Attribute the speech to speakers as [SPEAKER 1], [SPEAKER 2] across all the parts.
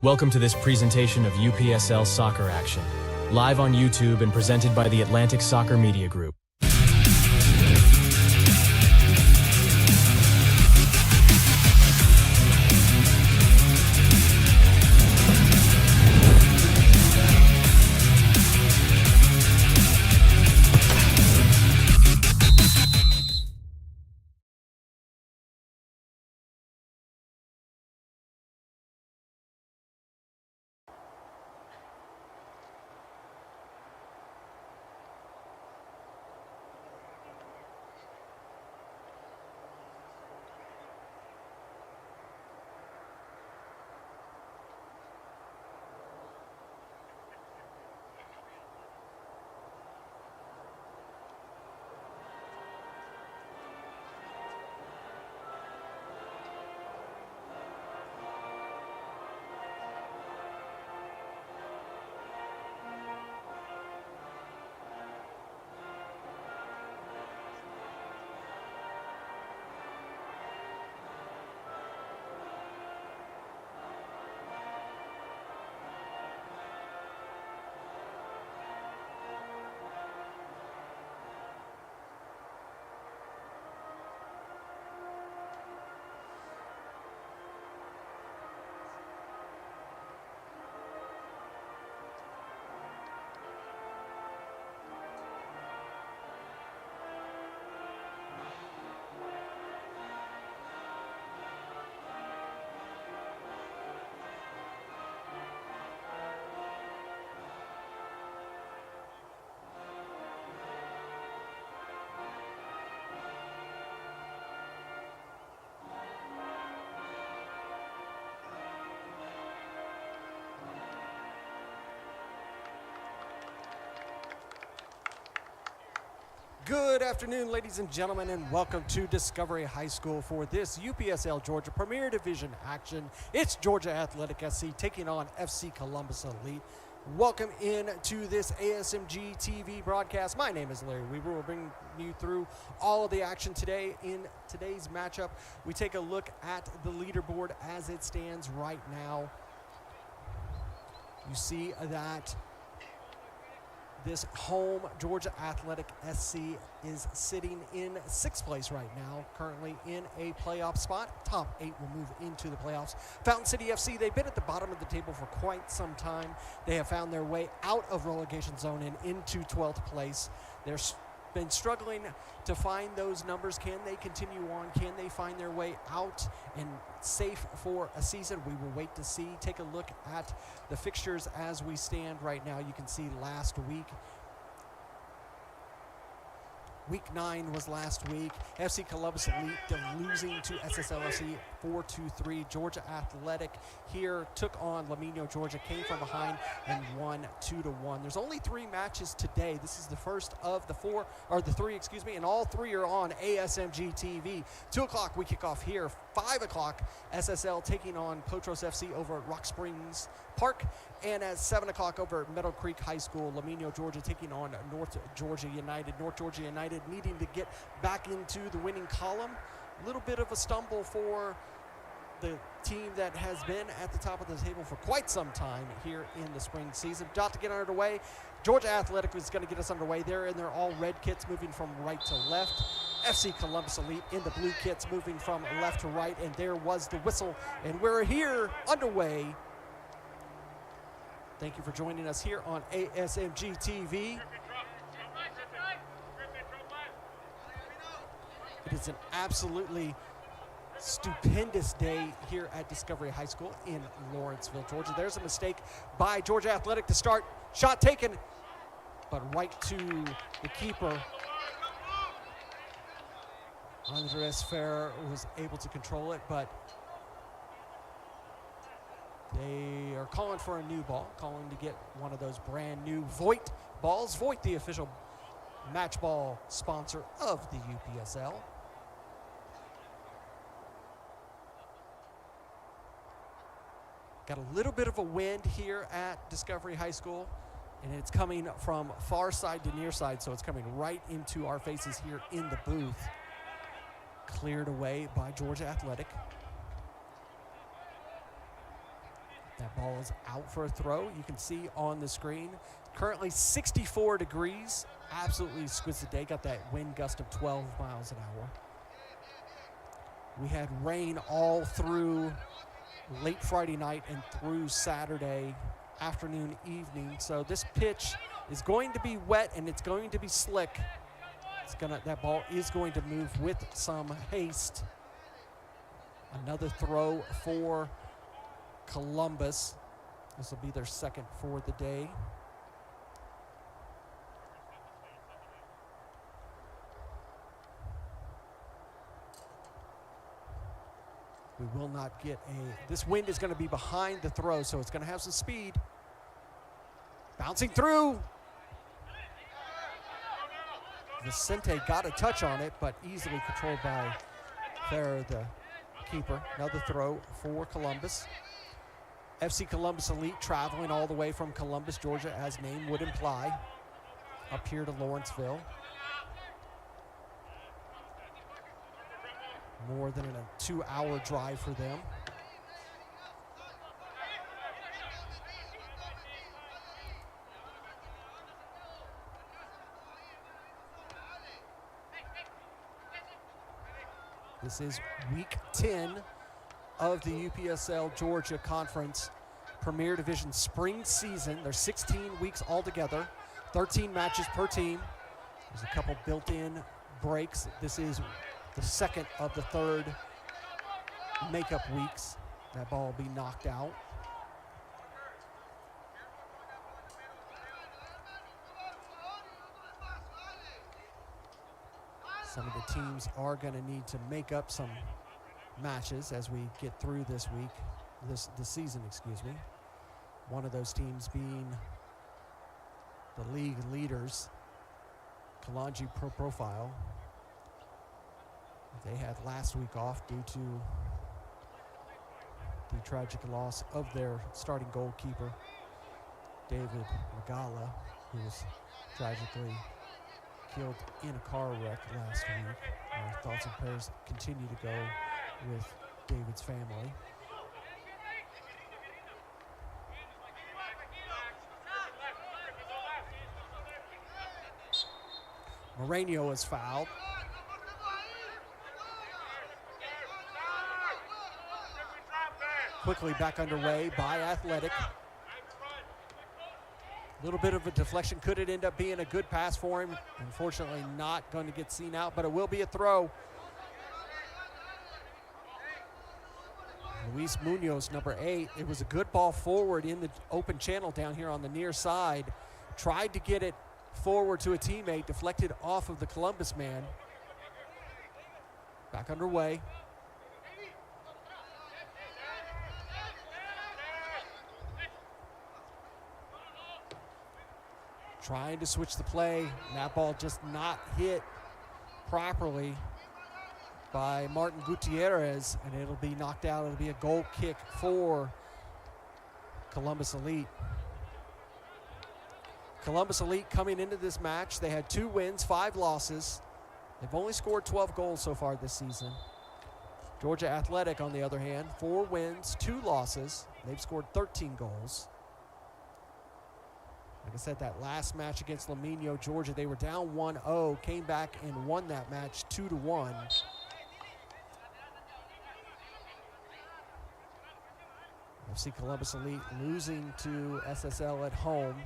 [SPEAKER 1] Welcome to this presentation of UPSL soccer action, live on YouTube and presented by the Atlantic Soccer Media Group.
[SPEAKER 2] Good afternoon, ladies and gentlemen, and welcome to Discovery High School for this UPSL Georgia Premier Division action. It's Georgia Athletic SC taking on FC Columbus Elite. Welcome in to this ASMG TV broadcast. My name is Larry Weaver. We'll bring you through all of the action today. In today's matchup, we take a look at the leaderboard as it stands right now. You see that this home Georgia Athletic SC is sitting in 6th place right now, currently in a playoff spot. Top 8 will move into the playoffs. Fountain City FC, they've been at the bottom of the table for quite some time. They have found their way out of relegation zone and into 12th place. They're been struggling to find those numbers. Can they continue on? Can they find their way out and safe for a season? We will wait to see. Take a look at the fixtures as we stand right now. You can see last week. Week 9 was last week. FC Columbus Elite losing to SSLFC 4-3. Georgia Athletic here took on Lawenceville, Georgia, came from behind and won 2-1. There's only 3 matches today. This is the first of the 3, and all 3 are on ASMG TV. 2 o'clock we kick off here. 5 o'clock SSL taking on Potros FC over at Rock Springs Park, and at 7 o'clock over at Meadow Creek High School, Lawenceville, Georgia taking on North Georgia United. North Georgia United needing to get back into the winning column. A little bit of a stumble for the team that has been at the top of the table for quite some time here in the spring season. About to get underway. Georgia Athletic is going to get us underway. They're in their all-red kits moving from right to left. FC Columbus Elite in the blue kits moving from left to right, and there was the whistle, and we're here underway. Thank you for joining us here on ASMG TV. It is an absolutely stupendous day here at Discovery High School in Lawenceville, Georgia. There's a mistake by Georgia Athletic to start. Shot taken, but right to the keeper. Andres Ferrer was able to control it, but they are calling for a new ball, calling to get one of those brand new Voigt balls. Voigt, the official match ball sponsor of the UPSL. Got a little bit of a wind here at Discovery High School, and it's coming from far side to near side, so it's coming right into our faces here in the booth. Cleared away by Georgia Athletic. That ball is out for a throw. You can see on the screen, currently 64 degrees. Absolutely exquisite day. Got that wind gust of 12 miles an hour. We had rain all through late Friday night and through Saturday afternoon, evening. So this pitch is going to be wet and it's going to be slick. That ball is going to move with some haste. Another throw for Columbus. This will be their second for the day. We will not get this wind is going to be behind the throw, so it's going to have some speed. Bouncing through. Vicente got a touch on it, but easily controlled by Ferrer, the keeper. Another throw for Columbus. FC Columbus Elite traveling all the way from Columbus, Georgia, as name would imply, up here to Lawenceville. More than a 2-hour drive for them. This is week 10 of the UPSL Georgia Conference Premier Division spring season. There's 16 weeks altogether, 13 matches per team. There's a couple built-in breaks. This is the second of the third makeup weeks. That ball will be knocked out. Some of the teams are going to need to make up some matches as we get through this week, this season, excuse me. One of those teams being the league leaders, Kalanji Pro Profile. They had last week off due to the tragic loss of their starting goalkeeper, David Magala, who was tragically killed in a car wreck last week. Our thoughts and prayers continue to go with David's family. Moreno is fouled. Quickly back underway by Athletic. A little bit of a deflection. Could it end up being a good pass for him? Unfortunately, not going to get seen out, but it will be a throw. Luis Munoz, number 8. It was a good ball forward in the open channel down here on the near side. Tried to get it forward to a teammate, deflected off of the Columbus man. Back underway. Trying to switch the play, and that ball just not hit properly by Martin Gutierrez, and it'll be knocked out. It'll be a goal kick for Columbus Elite. Columbus Elite coming into this match, they had 2 wins, 5 losses. They've only scored 12 goals so far this season. Georgia Athletic, on the other hand, 4 wins, 2 losses. They've scored 13 goals. Like I said, that last match against Laminio, Georgia, they were down 1-0, came back and won that match 2-1. FC Columbus Elite losing to SSL at home.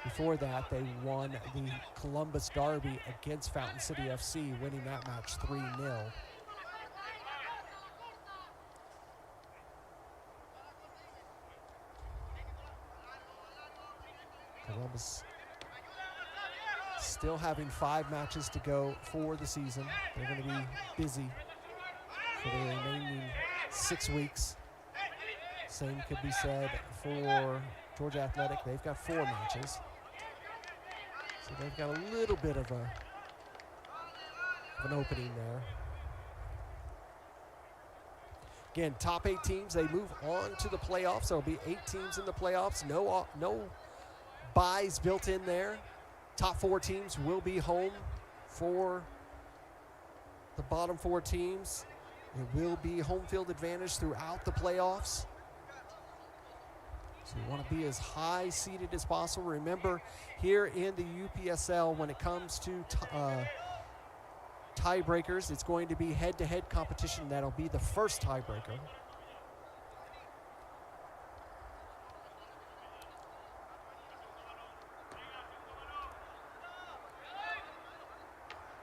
[SPEAKER 2] Before that, they won the Columbus Derby against Fountain City FC, winning that match 3-0. Columbus still having 5 matches to go for the season. They're going to be busy for the remaining 6 weeks. Same could be said for Georgia Athletic. They've got 4 matches. So they've got a little bit of an opening there. Again, top 8 teams, they move on to the playoffs. There'll be 8 teams in the playoffs. No buys built in there. Top 4 teams will be home for the bottom 4 teams. It will be home field advantage throughout the playoffs. So you want to be as high seeded as possible. Remember, here in the UPSL, when it comes to tiebreakers, it's going to be head-to-head competition. That'll be the first tiebreaker.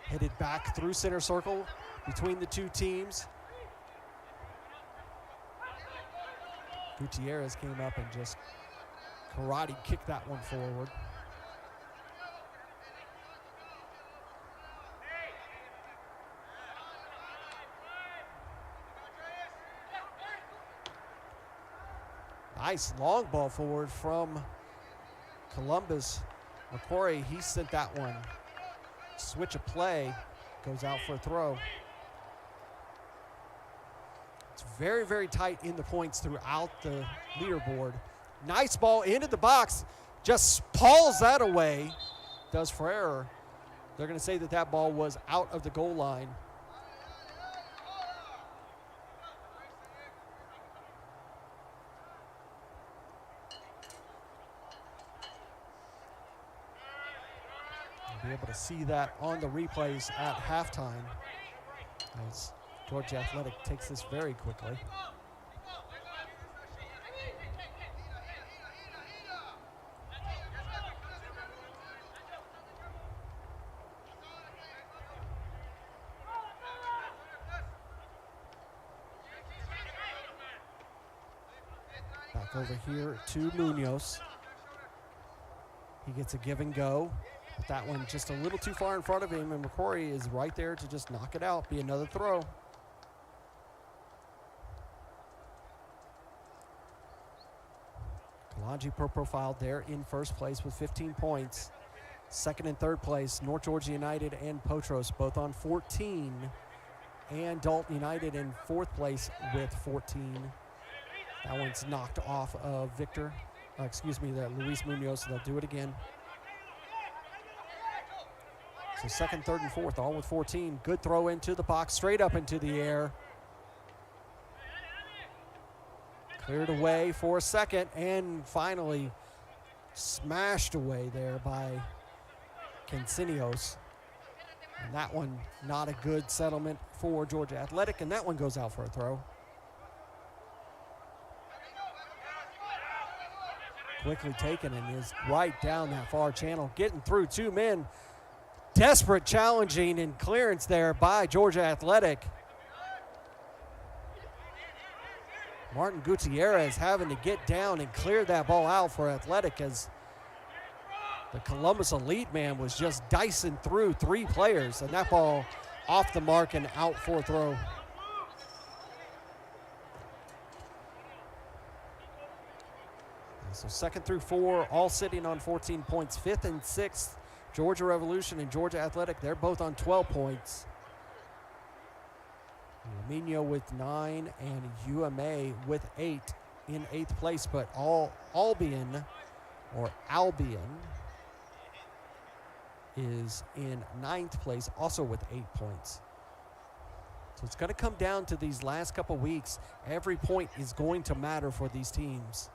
[SPEAKER 2] Headed back through center circle between the 2 teams. Gutierrez came up and just karate kicked that one forward. Nice long ball forward from Columbus. McQuarrie, he sent that one. Switch of play, goes out for a throw. It's very, very tight in the points throughout the leaderboard. Nice ball into the box, just pulls that away, does for error. They're going to say that that ball was out of the goal line. Be able to see that on the replays at halftime as Georgia Athletic takes this very quickly. Back over here to Munoz. He gets a give and go. But that one just a little too far in front of him, and McQuarrie is right there to just knock it out, be another throw. Kalanji profiled there in first place with 15 points. Second and third place, North Georgia United and Potros both on 14. And Dalton United in fourth place with 14. That one's knocked off of Luis Munoz, so they'll do it again. So second, third, and fourth, all with 14. Good throw into the box, straight up into the air. Cleared away for a second, and finally smashed away there by Cancinios. And that one, not a good settlement for Georgia Athletic, and that one goes out for a throw. Quickly taken and is right down that far channel, getting through 2 men. Desperate challenging and clearance there by Georgia Athletic. Martin Gutierrez having to get down and clear that ball out for Athletic as the Columbus Elite man was just dicing through 3 players, and that ball off the mark and out for a throw. So second through 4, all sitting on 14 points. Fifth and sixth, Georgia Revolution and Georgia Athletic, they're both on 12 points. Lamino with 9 and UMA with 8 in 8th place, but Albion is in 9th place, also with 8 points. So it's going to come down to these last couple weeks. Every point is going to matter for these teams.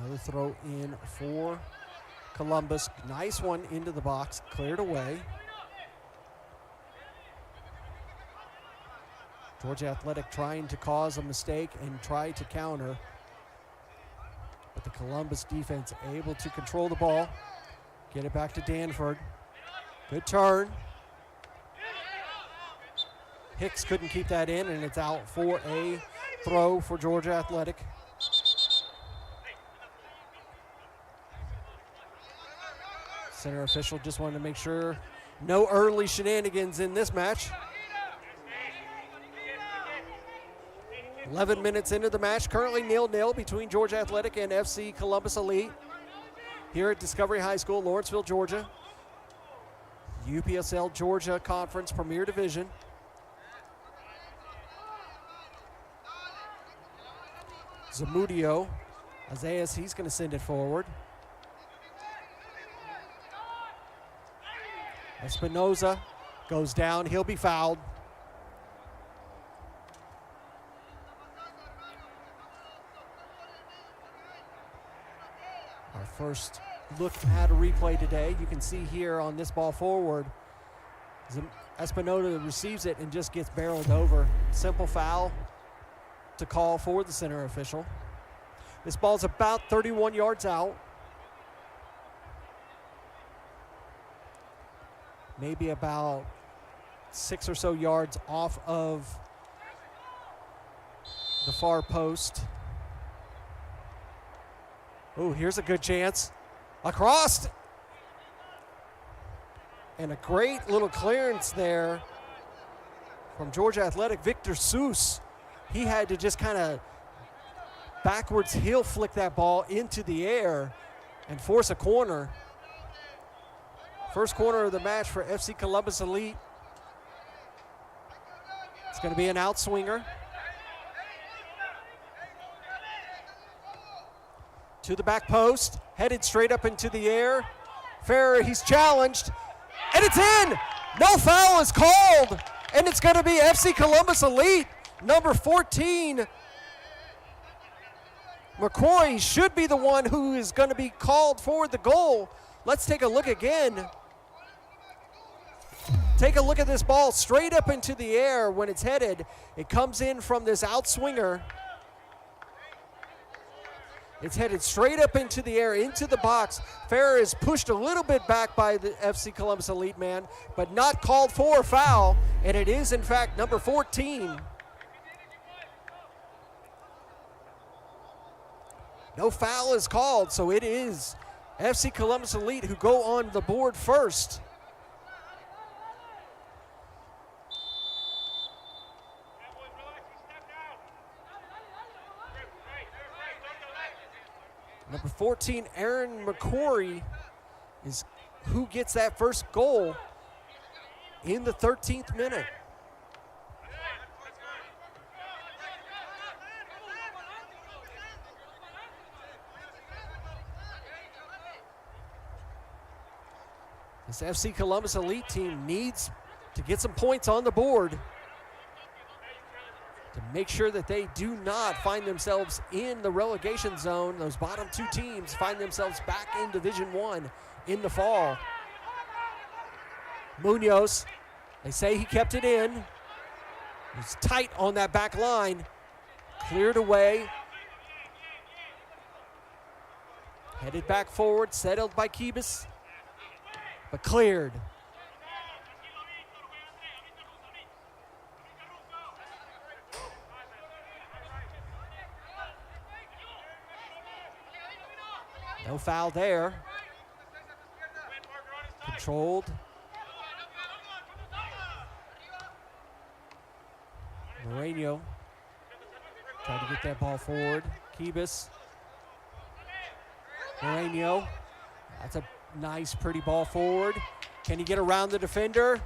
[SPEAKER 2] Another throw in for Columbus. Nice one into the box, cleared away. Georgia Athletic trying to cause a mistake and try to counter. But the Columbus defense able to control the ball. Get it back to Danford. Good turn. Hicks couldn't keep that in, and it's out for a throw for Georgia Athletic. Center official just wanted to make sure no early shenanigans in this match. 11 minutes into the match, currently 0-0 between Georgia Athletic and FC Columbus Elite here at Discovery High School, Lawenceville, Georgia. UPSL Georgia Conference Premier Division. Zamudio, Isaiah, he's going to send it forward. Espinoza goes down, he'll be fouled. Our first look at a replay today. You can see here on this ball forward, Espinoza receives it and just gets barreled over. Simple foul to call for the center official. This ball's about 31 yards out. Maybe about 6 or so yards off of the far post. Oh, here's a good chance. Across. And a great little clearance there from Georgia Athletic. Victor Seuss. He had to just kind of backwards heel flick that ball into the air and force a corner. First corner of the match for FC Columbus Elite. It's going to be an outswinger. To the back post, headed straight up into the air. Ferrer, he's challenged, and it's in! No foul is called, and it's going to be FC Columbus Elite. Number 14, McCoy should be the one who is going to be called for the goal. Let's take a look again. Take a look at this ball straight up into the air when it's headed. It comes in from this outswinger. It's headed straight up into the air, into the box. Ferrer is pushed a little bit back by the FC Columbus Elite man, but not called for a foul, and it is, in fact, number 14. No foul is called, so it is FC Columbus Elite who go on the board first. Number 14, Aaron McCory, is who gets that first goal in the 13th minute. This FC Columbus Elite team needs to get some points on the board to make sure that they do not find themselves in the relegation zone. Those bottom two teams find themselves back in Division I in the fall. Munoz, they say he kept it in. He's tight on that back line. Cleared away. Headed back forward, settled by Kibis, but cleared. No foul there. Controlled. Moreno trying to get that ball forward. Kibis. Moreno. That's a nice, pretty ball forward. Can he get around the defender?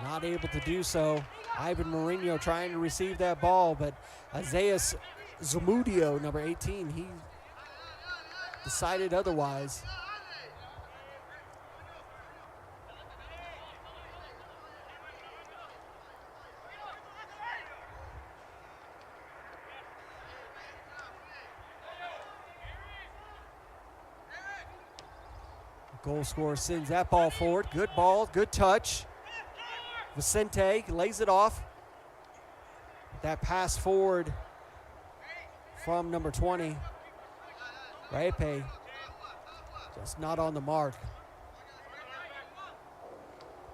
[SPEAKER 2] Not able to do so. Ivan Moreno trying to receive that ball, but Isaiah Zamudio, number 18, he decided otherwise. The goal scorer sends that ball forward. Good ball, good touch. Vicente lays it off. That pass forward from number 20, Raipe. Just not on the mark.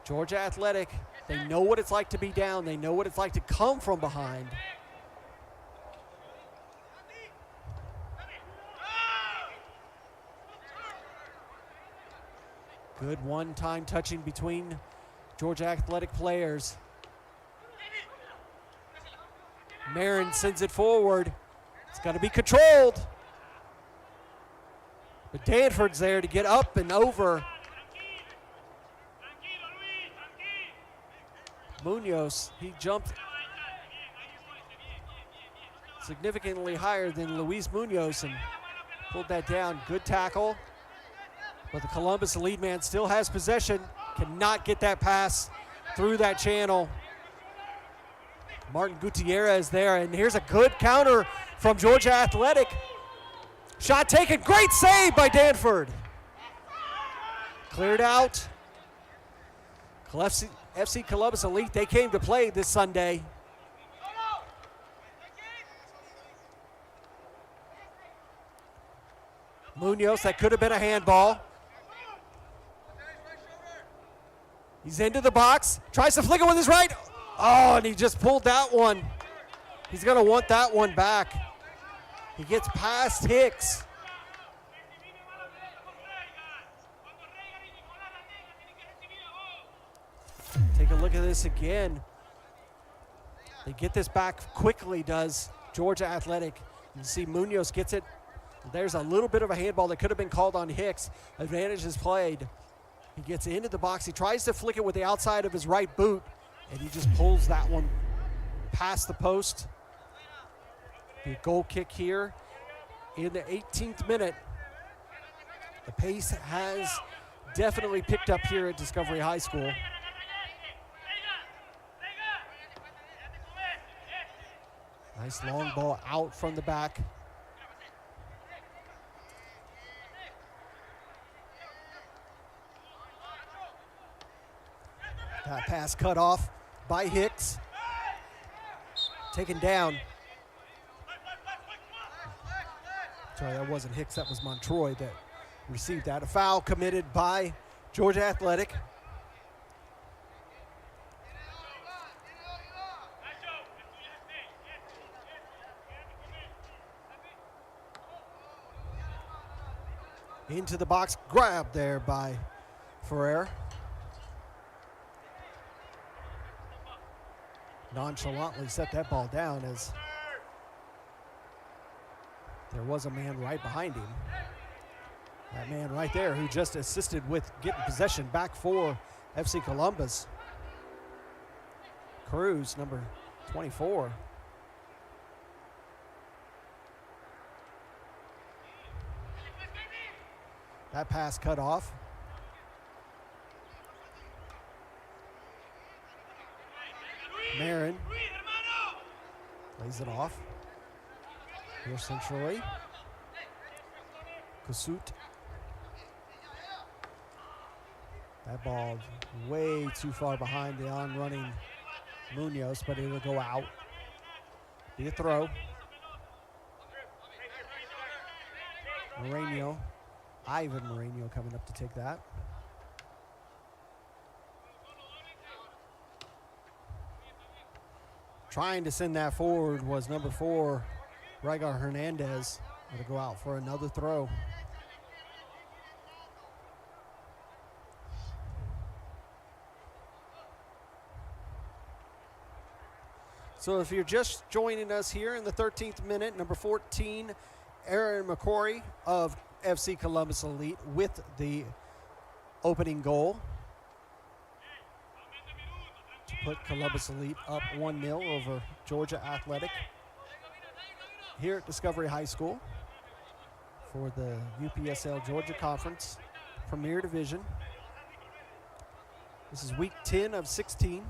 [SPEAKER 2] Georgia Athletic, they know what it's like to be down. They know what it's like to come from behind. Good one-time touching between Georgia Athletic players. Marin sends it forward. It's got to be controlled. But Danford's there to get up and over. Munoz, he jumped significantly higher than Luis Munoz and pulled that down. Good tackle. But the Columbus lead man still has possession. Cannot get that pass through that channel. Martin Gutierrez there, and here's a good counter from Georgia Athletic. Shot taken, great save by Danford. Cleared out. FC Columbus Elite, they came to play this Sunday. Munoz, that could have been a handball. He's into the box, tries to flick it with his right. Oh, and he just pulled that one. He's gonna want that one back. He gets past Hicks. Take a look at this again. They get this back quickly, does Georgia Athletic. You see Munoz gets it. There's a little bit of a handball that could have been called on Hicks. Advantage is played. He gets into the box. He tries to flick it with the outside of his right boot, and he just pulls that one past the post. The goal kick here in the 18th minute. The pace has definitely picked up here at Discovery High School. Nice long ball out from the back. That pass cut off by Hicks. Taken down. Sorry, that wasn't Hicks, that was Montroy that received that. A foul committed by Georgia Athletic. Into the box, grabbed there by Ferrer. Nonchalantly set that ball down as there was a man right behind him. That man right there who just assisted with getting possession back for FC Columbus. Cruz, number 24. That pass cut off. Marin lays it off. Here's Centroy. Kasut. That ball way too far behind the on-running Munoz, but it'll go out. Be a throw. Moreno. Ivan Moreno coming up to take that. Trying to send that forward was number 4, Rygar Hernandez. It'll go out for another throw. So if you're just joining us here in the 13th minute, number 14, Aaron McCory of FC Columbus Elite with the opening goal to put Columbus Elite up 1-0 over Georgia Athletic here at Discovery High School for the UPSL Georgia Conference Premier Division. This is week 10 of 16.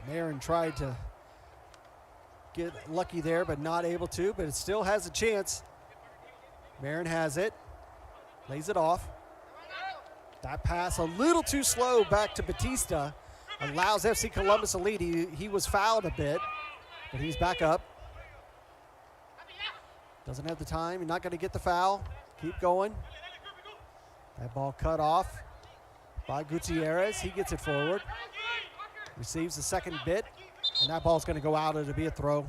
[SPEAKER 2] Marin tried to get lucky there, but not able to, but it still has a chance. Marin has it, lays it off. That pass a little too slow back to Batista, allows FC Columbus a lead. He was fouled a bit, but he's back up. Doesn't have the time. You're not going to get the foul. Keep going. That ball cut off by Gutierrez. He gets it forward. Receives the second bit, and that ball's going to go out. It'll be a throw.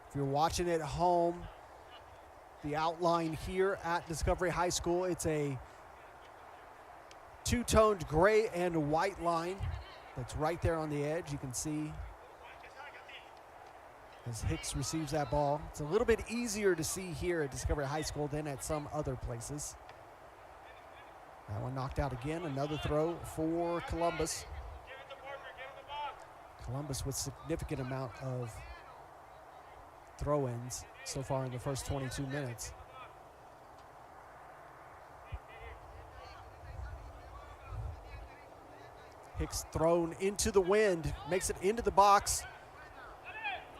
[SPEAKER 2] If you're watching at home, the outline here at Discovery High School, it's a two-toned gray and white line that's right there on the edge. You can see as Hicks receives that ball. It's a little bit easier to see here at Discovery High School than at some other places. That one knocked out again. Another throw for Columbus. Columbus with significant amount of throw-ins so far in the first 22 minutes. Hicks thrown into the wind, makes it into the box.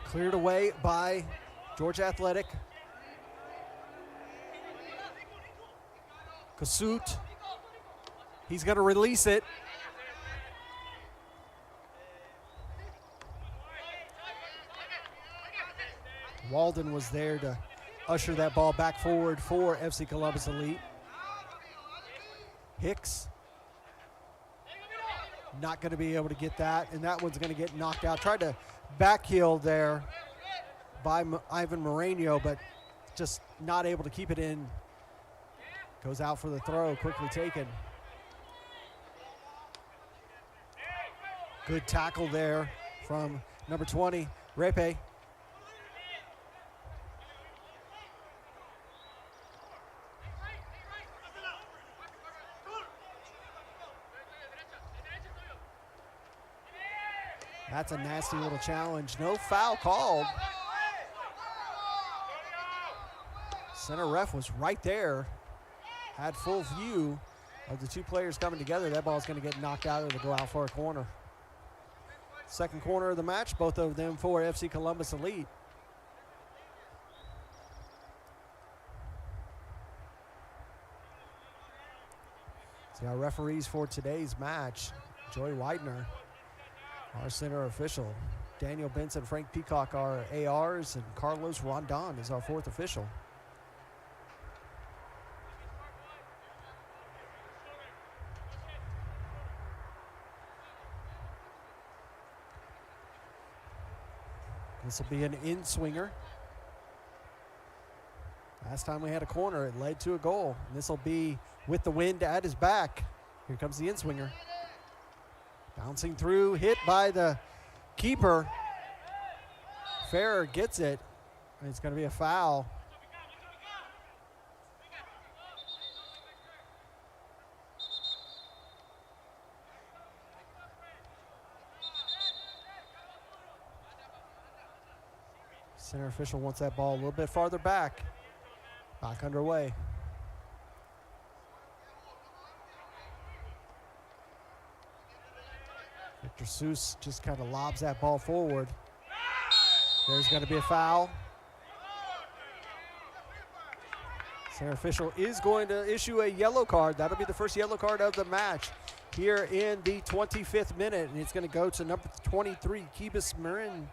[SPEAKER 2] Cleared away by Georgia Athletic. Kasut, he's going to release it. Walden was there to usher that ball back forward for FC Columbus Elite. Hicks not going to be able to get that, and that one's going to get knocked out. Tried to backheel there by Ivan Moreno, but just not able to keep it in. Goes out for the throw, quickly taken. Good tackle there from number 20, Repe. That's a nasty little challenge. No foul called. Center ref was right there. Had full view of the two players coming together. That ball's going to get knocked out. It'll go out for a corner. Second corner of the match, both of them for FC Columbus Elite. See our referees for today's match. Joey Widener, our center official. Daniel Benson, Frank Peacock are ARs, and Carlos Rondon is our fourth official. This will be an in-swinger. Last time we had a corner, it led to a goal. And this will be with the wind at his back. Here comes the in-swinger. Bouncing through, hit by the keeper. Ferrer gets it, and it's going to be a foul. Center official wants that ball a little bit farther back. Back underway. Victor Seuss just kind of lobs that ball forward. There's going to be a foul. Center official is going to issue a yellow card. That'll be the first yellow card of the match here in the 25th minute. And it's going to go to number 23, Kibis Marin.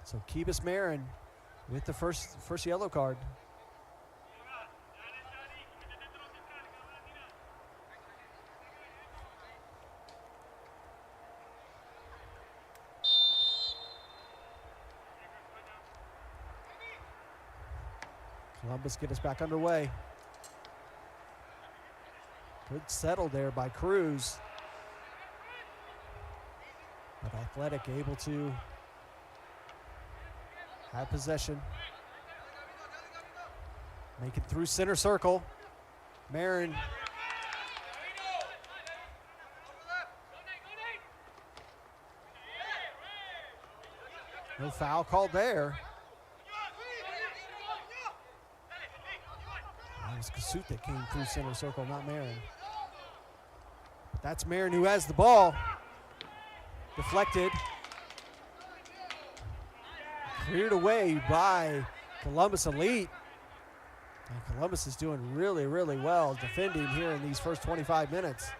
[SPEAKER 2] So Kibis Marin with the first yellow card. Columbus get us back underway. Good settle there by Cruz. But Athletic able to have possession. Make it through center circle. Marin. No foul called there. That was Kasut that came through center circle, not Marin. But that's Marin who has the ball. Deflected. Cleared away by Columbus Elite. And Columbus is doing really, really well defending here in these first 25 minutes.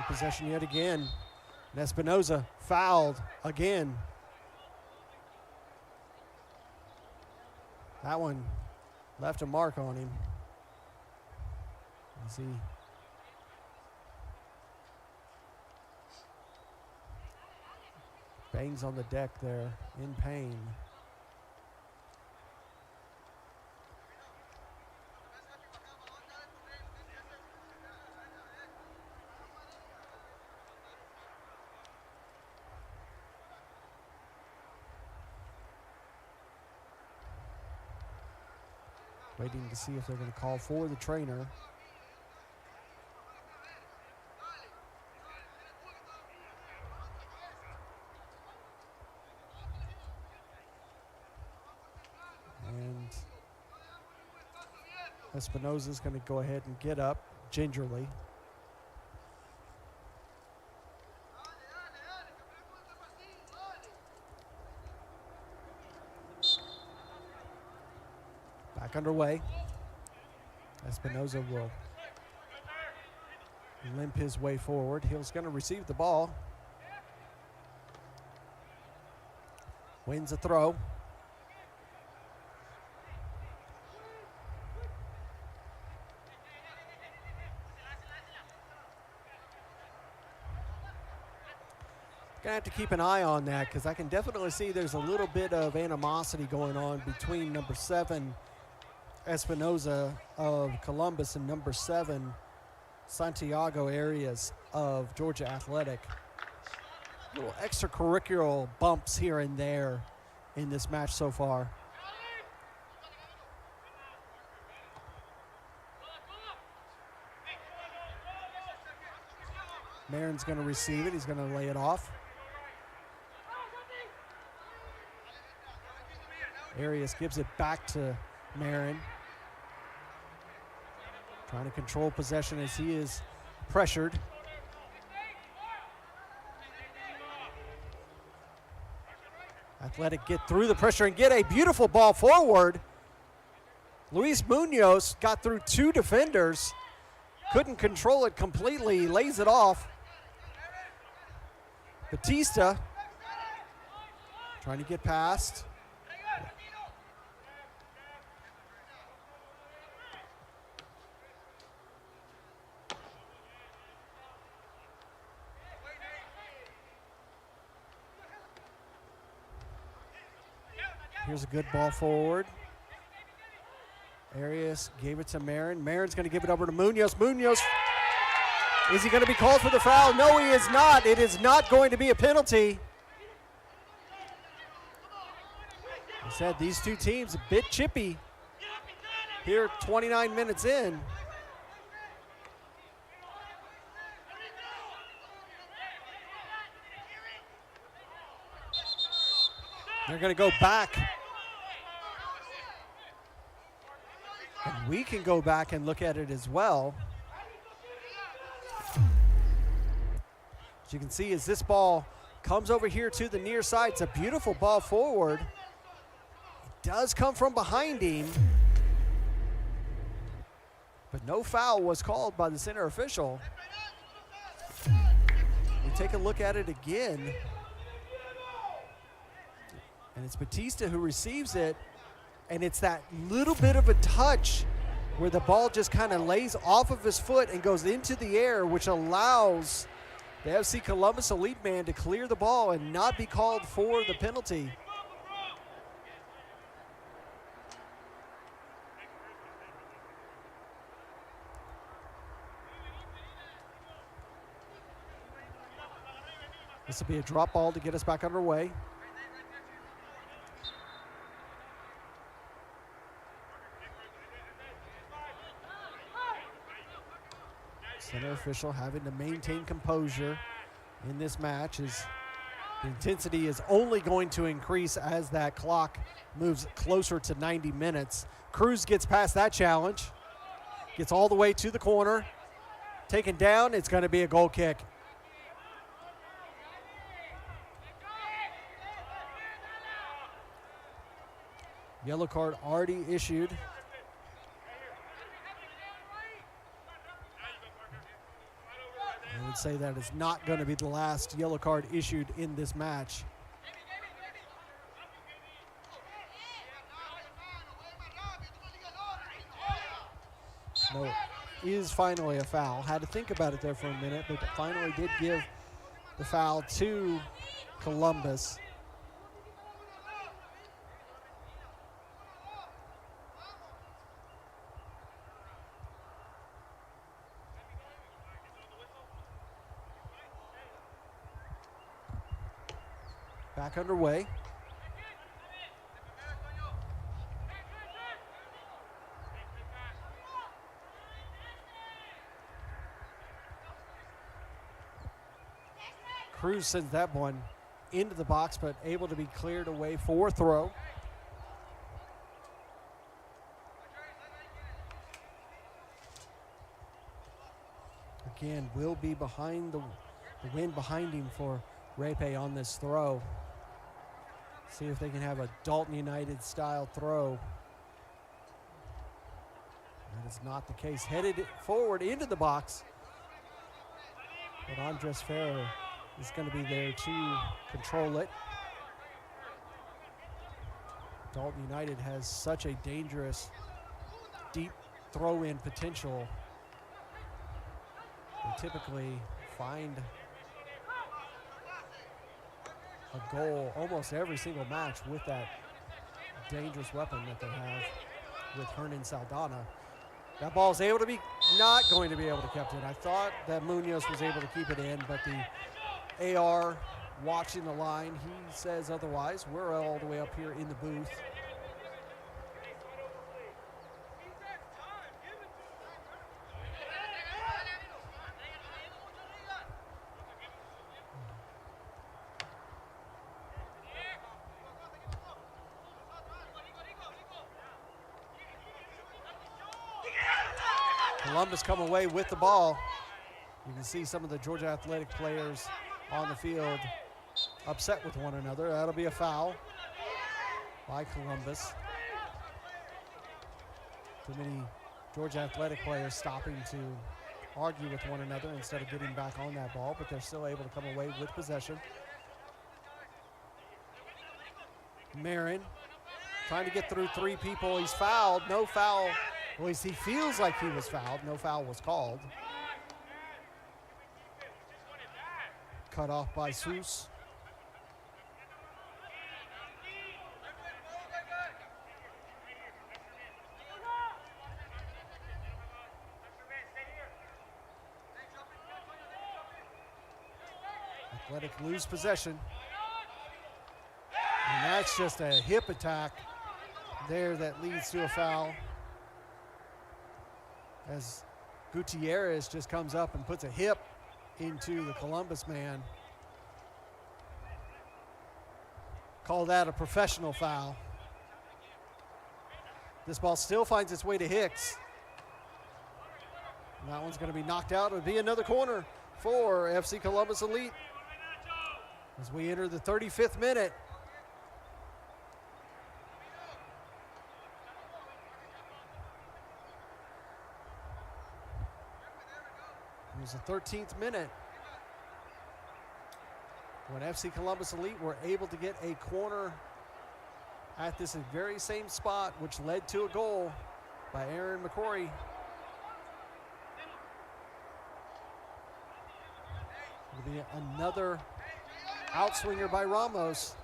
[SPEAKER 2] possession yet again. And Espinoza fouled again. That one left a mark on him. As he bangs on the deck there in pain. Waiting to see if they're going to call for the trainer. And Espinoza's going to go ahead and get up gingerly. Back underway. Espinoza will limp his way forward. He's going to receive the ball. Wins a throw. Gonna have to keep an eye on that because I can definitely see there's a little bit of animosity going on between number 7 Espinoza of Columbus and number 7 Santiago Arias of Georgia Athletic. Little extracurricular bumps here and there in this match so far. Marin's going to receive it. He's going to lay it off. Arias gives it back to Marin. Trying to control possession as he is pressured. Athletic get through the pressure and get a beautiful ball forward. Luis Munoz got through 2 defenders. Couldn't control it completely. He lays it off. Batista trying to get past. Here's a good ball forward. Arias gave it to Marin. Marin's going to give it over to Munoz. Munoz, is he going to be called for the foul? No, he is not. It is not going to be a penalty. I said these two teams a bit chippy here 29 minutes in. They're going to go back. And we can go back and look at it as well. As you can see, as this ball comes over here to the near side, it's a beautiful ball forward. It does come from behind him. But no foul was called by the center official. We take a look at it again. And it's Batista who receives it. And it's that little bit of a touch where the ball just kind of lays off of his foot and goes into the air, which allows the FC Columbus elite man to clear the ball and not be called for the penalty. This will be a drop ball to get us back underway. Center official having to maintain composure in this match as the intensity is only going to increase as that clock moves closer to 90 minutes. Cruz gets past that challenge, gets all the way to the corner, taken down. It's going to be a goal kick. Yellow card already issued. And would say that is not going to be the last yellow card issued in this match. No, it is finally a foul. Had to think about it there for a minute, but finally did give the foul to Columbus. Back underway. Cruz sends that one into the box, but able to be cleared away for throw. Again, will be behind the wind behind him for Repe on this throw. See if they can have a Dalton United style throw. That is not the case. Headed forward into the box. But Andres Ferrer is going to be there to control it. Dalton United has such a dangerous deep throw-in potential. They typically find a goal almost every single match with that dangerous weapon that they have with Hernan Saldana. That ball is able to be, not going to be able to kept it. I thought that Munoz was able to keep it in, but the AR watching the line, he says otherwise. We're all the way up here in the booth. Columbus come away with the ball. You can see some of the Georgia Athletic players on the field upset with one another. That'll be a foul by Columbus. Too many Georgia Athletic players stopping to argue with one another instead of getting back on that ball, but they're still able to come away with possession. Marin trying to get through three people. He's fouled. No foul. Well, he feels like he was fouled. No foul was called. Cut off by Seuss. Athletic lose possession. And that's just a hip attack there that leads to a foul. As Gutierrez just comes up and puts a hip into the Columbus man. Call that a professional foul. This ball still finds its way to Hicks. And that one's going to be knocked out. It'll be another corner for FC Columbus Elite as we enter the 35th minute. It was the 13th minute when FC Columbus Elite were able to get a corner at this very same spot, which led to a goal by Aaron McCrory. It'll be another outswinger by Ramos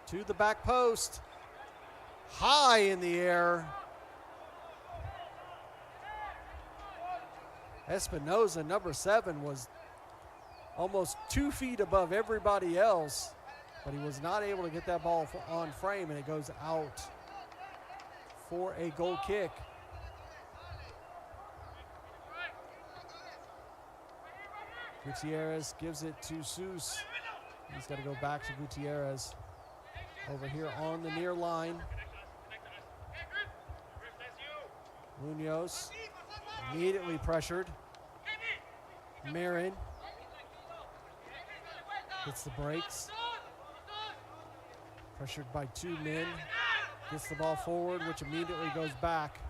[SPEAKER 2] to the back post, high in the air. Espinoza, number 7, was almost 2 feet above everybody else, but he was not able to get that ball on frame, and it goes out for a goal kick. Gutierrez gives it to Seuss. He's got to go back to Gutierrez over here on the near line. Munoz immediately pressured. Marin gets the breaks. Pressured by 2 men. Gets the ball forward, which immediately goes back.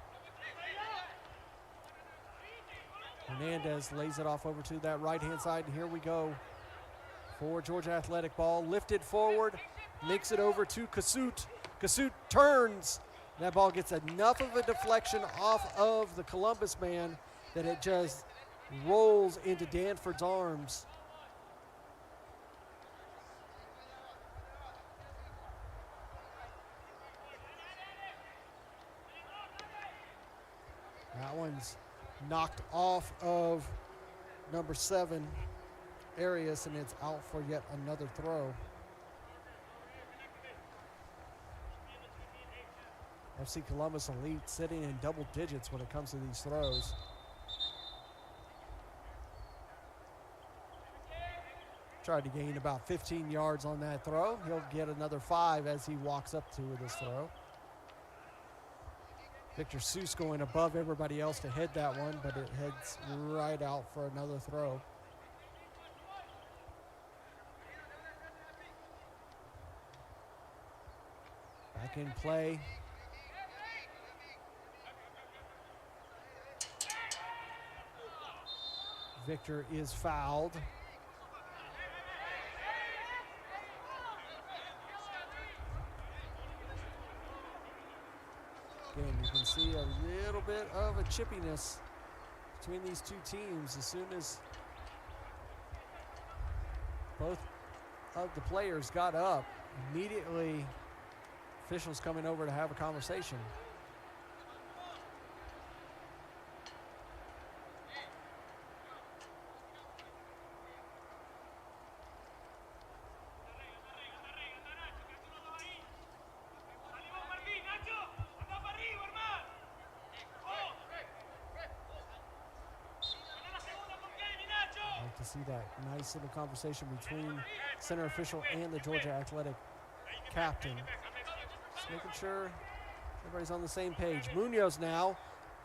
[SPEAKER 2] Hernandez lays it off over to that right-hand side, and here we go for Georgia Athletic. Ball lifted forward, makes it over to Kasut. Kasut turns. That ball gets enough of a deflection off of the Columbus man that it just rolls into Danford's arms. That one's knocked off of number 7, Arias, and it's out for yet another throw. FC Columbus Elite sitting in double digits when it comes to these throws. Tried to gain about 15 yards on that throw. He'll get another 5 as he walks up to this throw. Victor Seuss going above everybody else to head that one, but it heads right out for another throw. Back in play. Victor is fouled. Again, you can see a little bit of a chippiness between these two teams. As soon as both of the players got up, immediately officials coming over to have a conversation. To see that nice little conversation between center official and the Georgia Athletic captain. Just making sure everybody's on the same page. Munoz now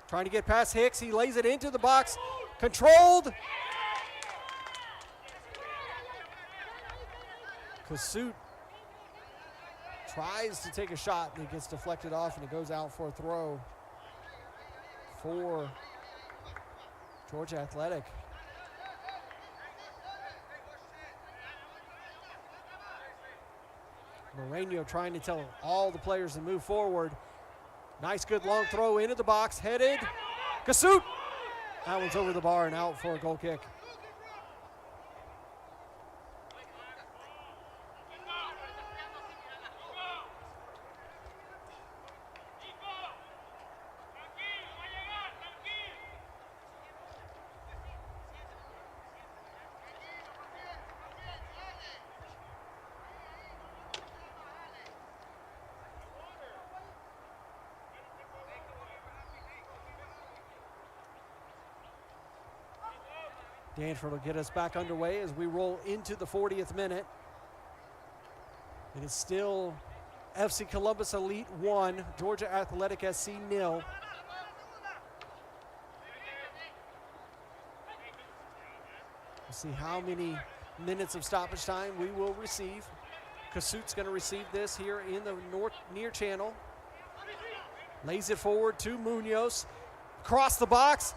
[SPEAKER 2] trying to get past Hicks. He lays it into the box. Controlled. Kasut tries to take a shot and it gets deflected off and it goes out for a throw for Georgia Athletic. Moreno trying to tell all the players to move forward. Nice, good long throw into the box, headed. Kasut! That one's over the bar and out for a goal kick. Danford will get us back underway as we roll into the 40th minute. It is still FC Columbus Elite 1, Georgia Athletic SC 0. We'll see how many minutes of stoppage time we will receive. Kasut's going to receive this here in the near channel. Lays it forward to Munoz. Across the box.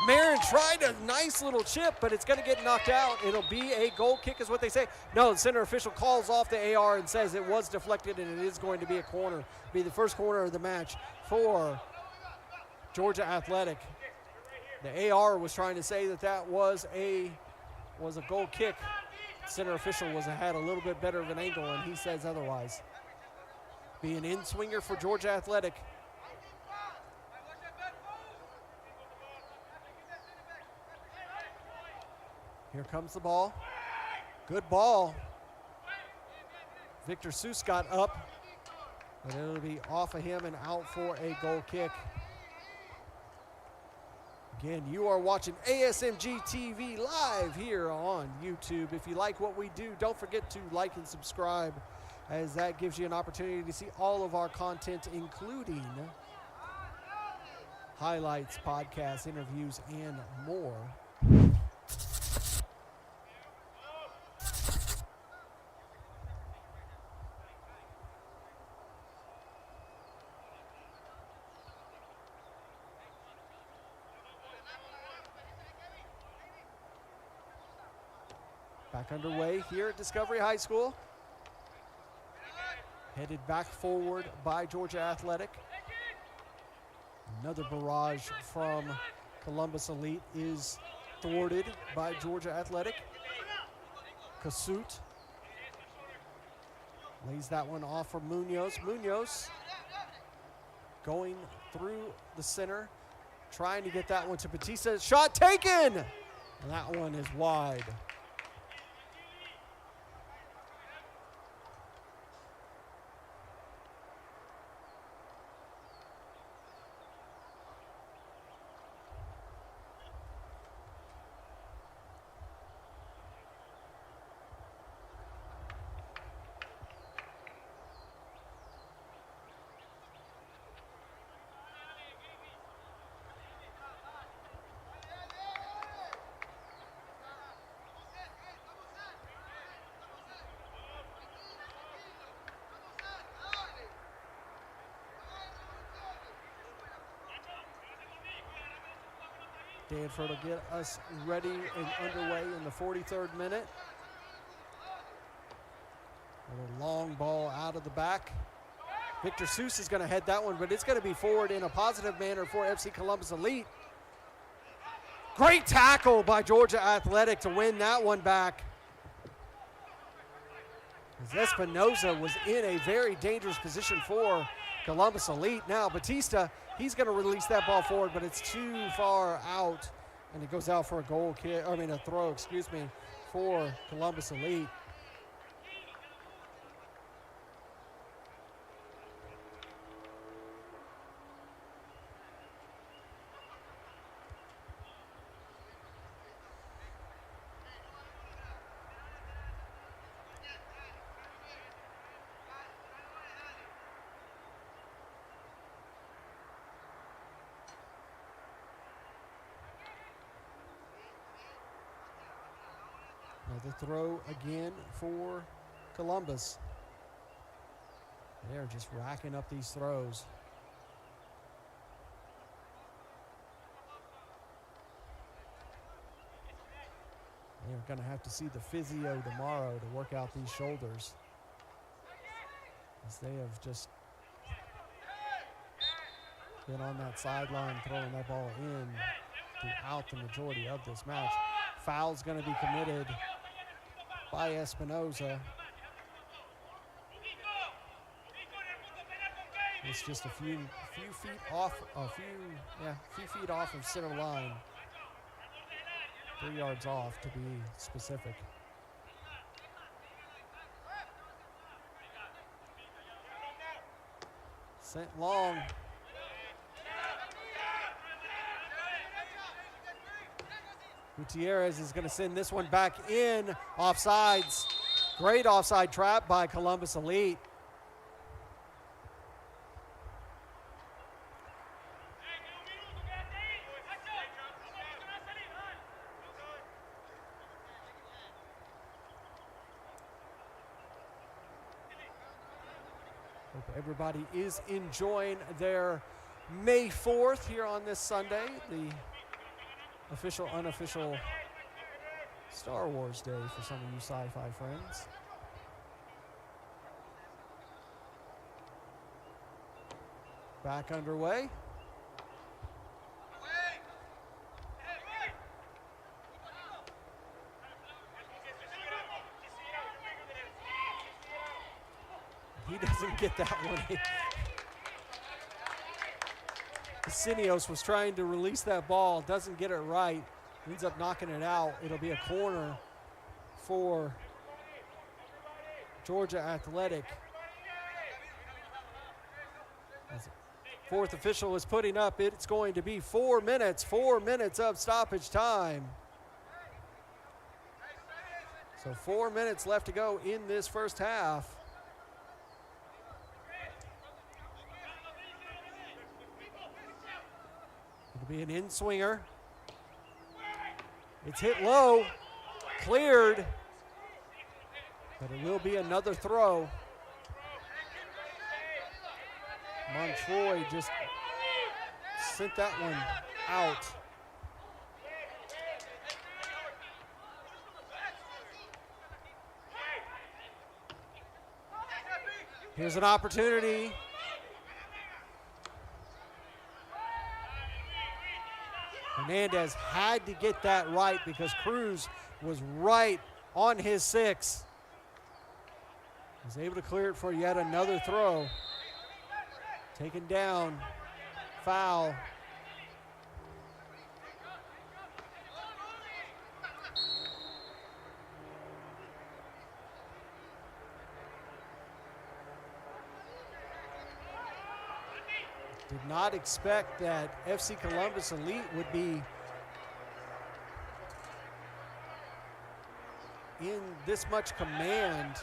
[SPEAKER 2] Marin tried a nice little chip, but it's going to get knocked out. It'll be a goal kick is what they say. No, the center official calls off the AR and says it was deflected and it is going to be a corner. Be the first corner of the match for Georgia Athletic. The AR was trying to say that that was a goal kick. Center official had a little bit better of an angle and he says otherwise. Be an in-swinger for Georgia Athletic. Here comes the ball. Good ball. Victor Seuss got up, but it'll be off of him and out for a goal kick. Again, you are watching ASMG TV live here on YouTube. If you like what we do, don't forget to like and subscribe, as that gives you an opportunity to see all of our content, including highlights, podcasts, interviews, and more. Back underway here at Discovery High School. Headed back forward by Georgia Athletic. Another barrage from Columbus Elite is thwarted by Georgia Athletic. Kasut lays that one off for Munoz. Munoz going through the center, trying to get that one to Batista. Shot taken! And that one is wide. Danford will get us ready and underway in the 43rd minute. A long ball out of the back. Victor Seuss is going to head that one, but it's going to be forward in a positive manner for FC Columbus Elite. Great tackle by Georgia Athletic to win that one back. As Espinoza was in a very dangerous position for Columbus Elite. Now Batista, he's going to release that ball forward, but it's too far out, and it goes out for a a throw, for Columbus Elite. Another throw again for Columbus. They're just racking up these throws. They're going to have to see the physio tomorrow to work out these shoulders, as they have just been on that sideline throwing that ball in throughout the majority of this match. Foul's going to be committed by Espinoza. It's just a few feet off of center line. 3 yards off, to be specific. Sent long. Gutierrez is going to send this one back in. Offsides. Great offside trap by Columbus Elite. Hope everybody is enjoying their May 4th here on this Sunday, the official, unofficial Star Wars Day for some of you sci-fi friends. Back underway. He doesn't get that one. Sinios was trying to release that ball, doesn't get it right, ends up knocking it out. It'll be a corner for Georgia Athletic. As the fourth official is putting up, it's going to be 4 minutes of stoppage time. So 4 minutes left to go in this first half. It'll be an in-swinger. It's hit low, cleared, but it will be another throw. Montroy just sent that one out. Here's an opportunity. Hernandez had to get that right because Cruz was right on his 6. Was able to clear it for yet another throw. Taken down. Foul. Did not expect that FC Columbus Elite would be in this much command,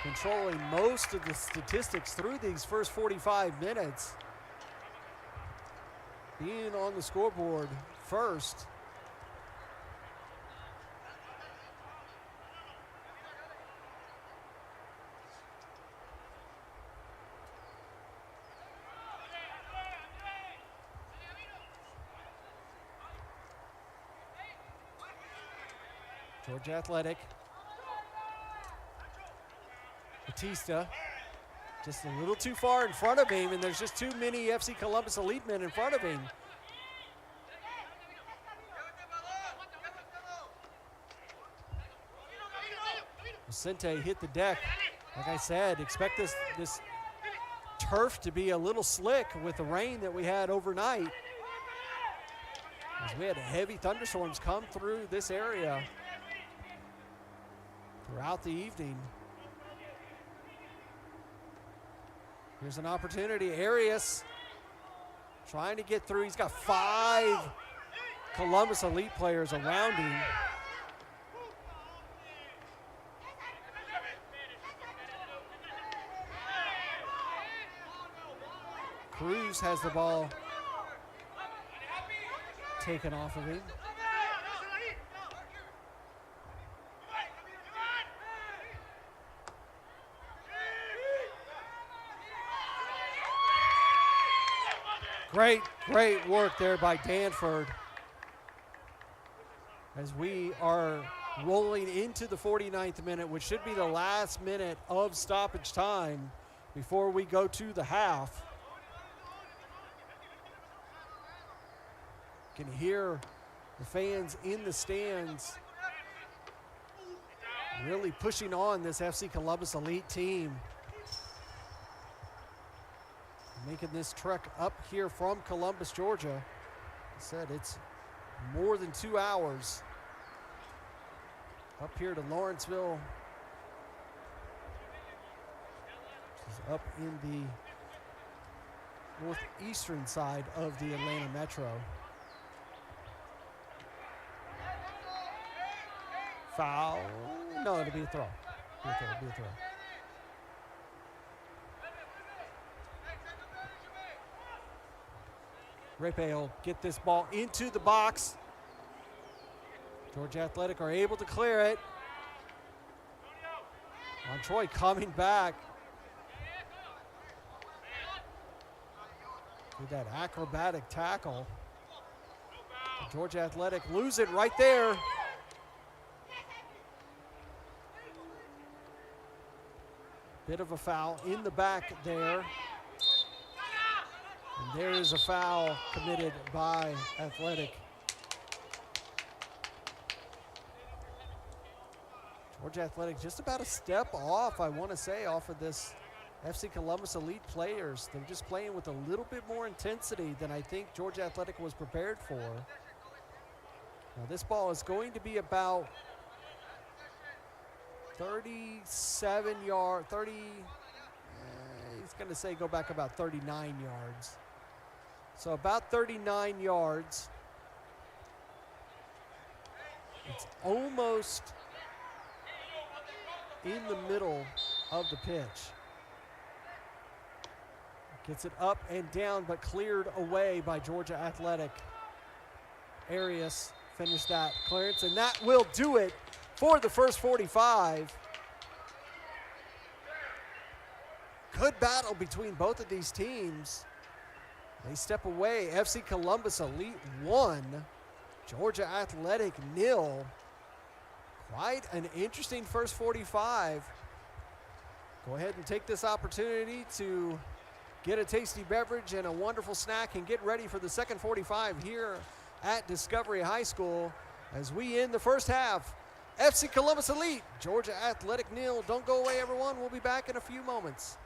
[SPEAKER 2] controlling most of the statistics through these first 45 minutes. Being on the scoreboard first. Georgia Athletic. Batista just a little too far in front of him, and there's just too many FC Columbus Elite men in front of him. Vicente hit the deck. Like I said, expect this turf to be a little slick with the rain that we had overnight, as we had heavy thunderstorms come through this area throughout the evening. Here's an opportunity. Arias trying to get through. He's got 5 Columbus Elite players around him. Cruz has the ball taken off of him. Great work there by Danford as we are rolling into the 49th minute, which should be the last minute of stoppage time before we go to the half. You can hear the fans in the stands really pushing on this FC Columbus Elite team. Making this trek up here from Columbus, Georgia. I said it's more than 2 hours up here to Lawenceville, which is up in the northeastern side of the Atlanta Metro. Foul. No, it'll be a throw. Be a throw. Repe will get this ball into the box. Georgia Athletic are able to clear it. Montroy coming back. With that acrobatic tackle. Georgia Athletic lose it right there. Bit of a foul in the back there. And there is a foul committed by Athletic. Georgia Athletic just about a step off, I want to say, off of this FC Columbus Elite players. They're just playing with a little bit more intensity than I think Georgia Athletic was prepared for. Now this ball is going to be about 37 yards, he's going to say go back about 39 yards. So about 39 yards. It's almost in the middle of the pitch. Gets it up and down, but cleared away by Georgia Athletic. Arias finished that clearance, and that will do it for the first 45. Good battle between both of these teams. They step away. FC Columbus Elite 1, Georgia Athletic 0. Quite an interesting first 45. Go ahead and take this opportunity to get a tasty beverage and a wonderful snack and get ready for the second 45 here at Discovery High School as we end the first half. FC Columbus Elite, Georgia Athletic 0. Don't go away, everyone. We'll be back in a few moments.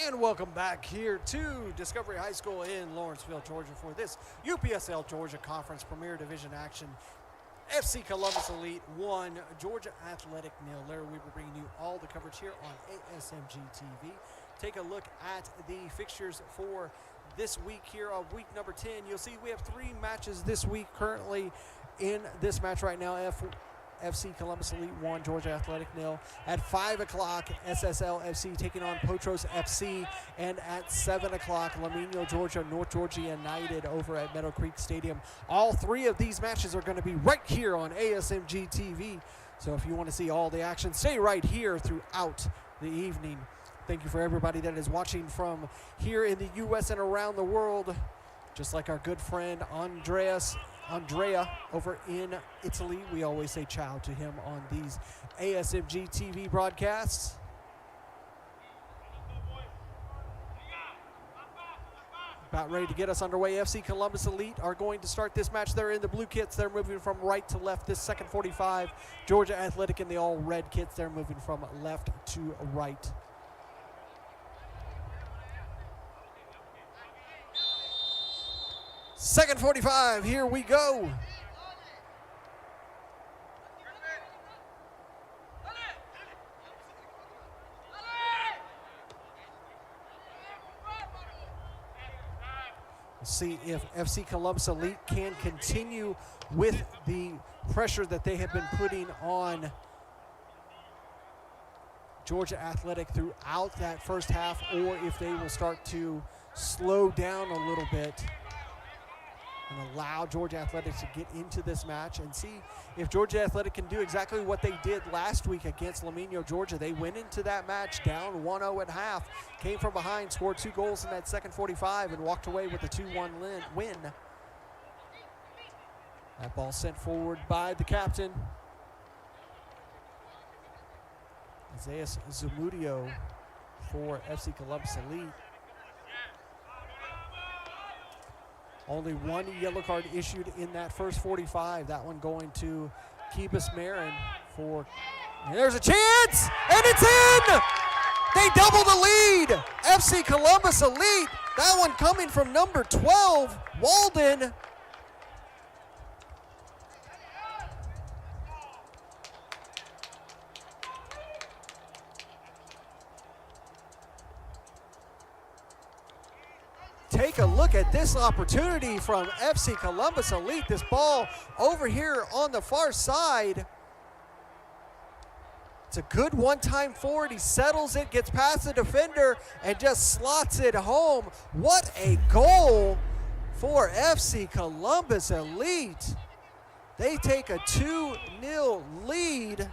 [SPEAKER 2] And welcome back here to Discovery High School in Lawenceville, Georgia for this UPSL Georgia Conference Premier Division action. FC Columbus Elite 1, Georgia Athletic 0. Larry Weaver bringing you all the coverage here on ASMG TV. Take a look at the fixtures for this week here of week number 10. You'll see we have 3 matches this week currently in this match right now. FC Columbus Elite 1, Georgia Athletic 0. At 5 o'clock, SSL FC taking on Potros FC. And at 7 o'clock, Lawenceville, Georgia, North Georgia United over at Meadow Creek Stadium. All 3 of these matches are going to be right here on ASMG TV. So if you want to see all the action, stay right here throughout the evening. Thank you for everybody that is watching from here in the U.S. and around the world. Just like our good friend Andrea over in Italy. We always say ciao to him on these ASMG TV broadcasts. About ready to get us underway. FC Columbus Elite are going to start this match. They're in the blue kits. They're moving from right to left this second 45. Georgia Athletic in the all red kits. They're moving from left to right. Second 45, here we go. We'll see if FC Columbus Elite can continue with the pressure that they have been putting on Georgia Athletic throughout that first half, or if they will start to slow down a little bit and allow Georgia Athletic to get into this match and see if Georgia Athletic can do exactly what they did last week against Lawenceville, Georgia. They went into that match down 1-0 at half, came from behind, scored 2 goals in that second 45, and walked away with a 2-1 win. That ball sent forward by the captain, Isaiah Zamudio, for FC Columbus Elite. Only 1 yellow card issued in that first 45. That one going to Keebus Marin for, and there's a chance, and it's in! They double the lead. FC Columbus Elite, that one coming from number 12, Walden. Take a look at this opportunity from FC Columbus Elite. This ball over here on the far side. It's a good one-time forward. He settles it, gets past the defender, and just slots it home. What a goal for FC Columbus Elite. They take a 2-0 lead.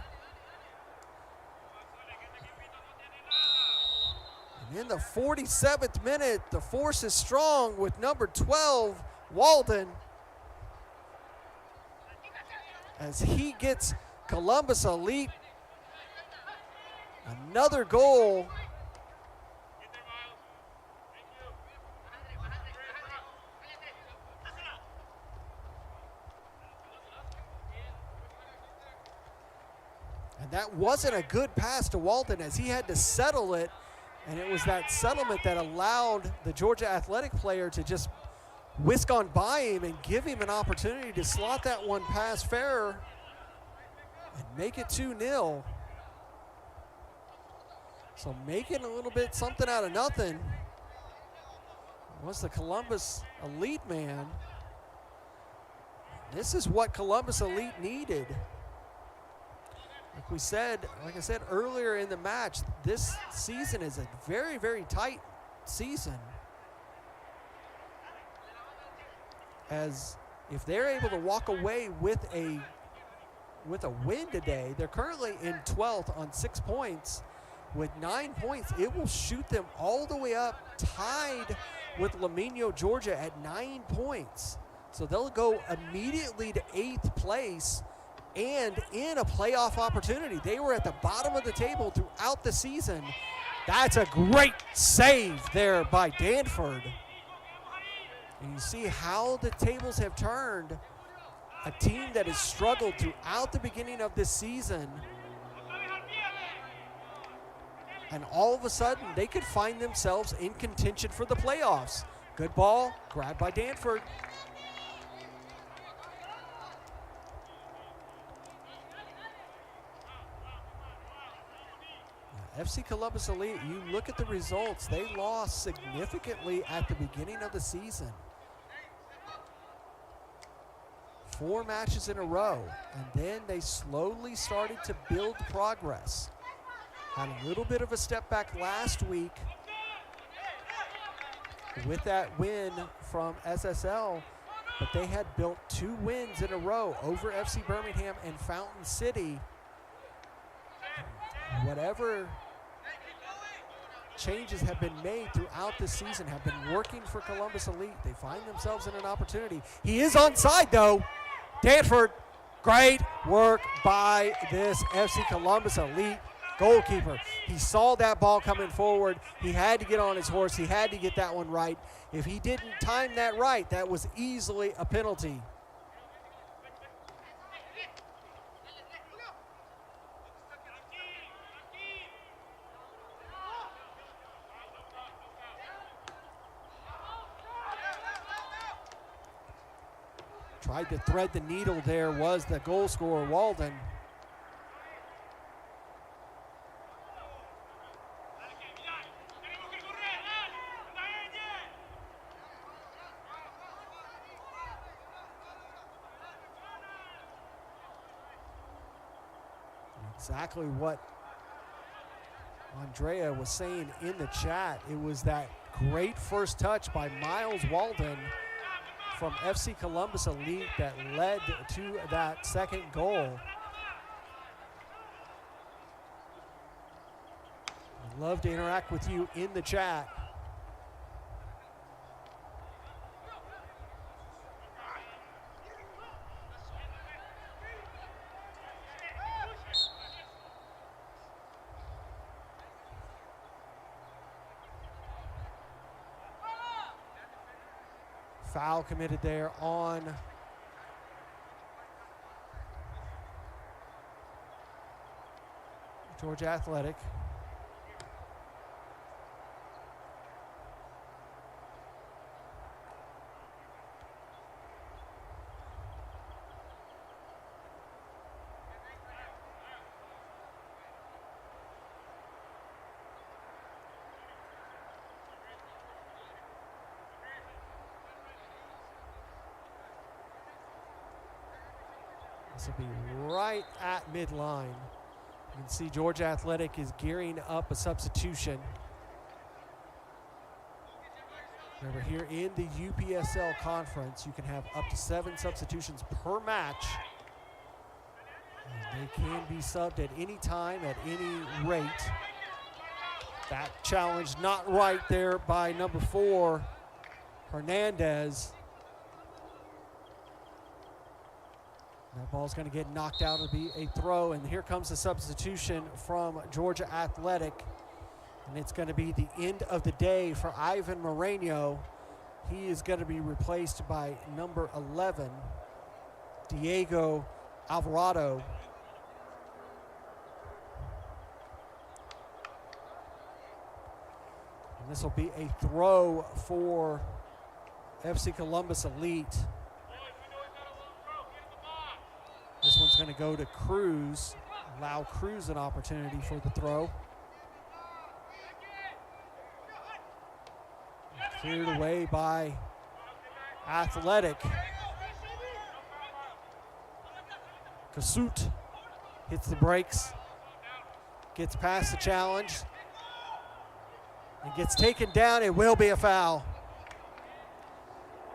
[SPEAKER 2] In the 47th minute, the force is strong with number 12, Walden, as he gets Columbus Elite another goal. And that wasn't a good pass to Walden, as he had to settle it. And it was that settlement that allowed the Georgia Athletic player to just whisk on by him and give him an opportunity to slot that one past Ferrer and make it 2-0. So making a little bit something out of nothing was the Columbus Elite man. This is what Columbus Elite needed. Like I said earlier in the match, this season is a very, very tight season. As if they're able to walk away with a win today, they're currently in 12th on 6 points. With 9 points, it will shoot them all the way up, tied with Lawenceville, Georgia at 9 points. So they'll go immediately to 8th place and in a playoff opportunity. They were at the bottom of the table throughout the season. That's a great save there by Danford. And you see how the tables have turned. A team that has struggled throughout the beginning of this season and all of a sudden they could find themselves in contention for the playoffs. Good ball, grabbed by Danford. FC Columbus Elite, you look at the results, they lost significantly at the beginning of the season. 4 matches in a row, and then they slowly started to build progress. Had a little bit of a step back last week with that win from SSL, but they had built 2 wins in a row over FC Birmingham and Fountain City. Whatever changes have been made throughout the season have been working for Columbus Elite. They find themselves in an opportunity. He is onside though. Danford, great work by this FC Columbus Elite goalkeeper. He saw that ball coming forward. He had to get on his horse. He had to get that one right. If he didn't time that right, that was easily a penalty. Tried to thread the needle there was the goal scorer, Walden. Exactly what Andrea was saying in the chat. It was that great first touch by Miles Walden from FC Columbus Elite that led to that second goal. I'd love to interact with you in the chat. Foul committed there on Georgia Athletic. This will be right at midline. You can see Georgia Athletic is gearing up a substitution. Remember, here in the UPSL conference, you can have up to 7 substitutions per match. And they can be subbed at any time, at any rate. That challenge not right there by number 4, Hernandez. That ball's going to get knocked out. It'll be a throw, and here comes the substitution from Georgia Athletic. And it's going to be the end of the day for Ivan Moreno. He is going to be replaced by number 11, Diego Alvarado. And this will be a throw for FC Columbus Elite. This one's going to go to Cruz, allow Cruz an opportunity for the throw. Cleared away by Athletic. Kasut hits the brakes, gets past the challenge, and gets taken down. It will be a foul.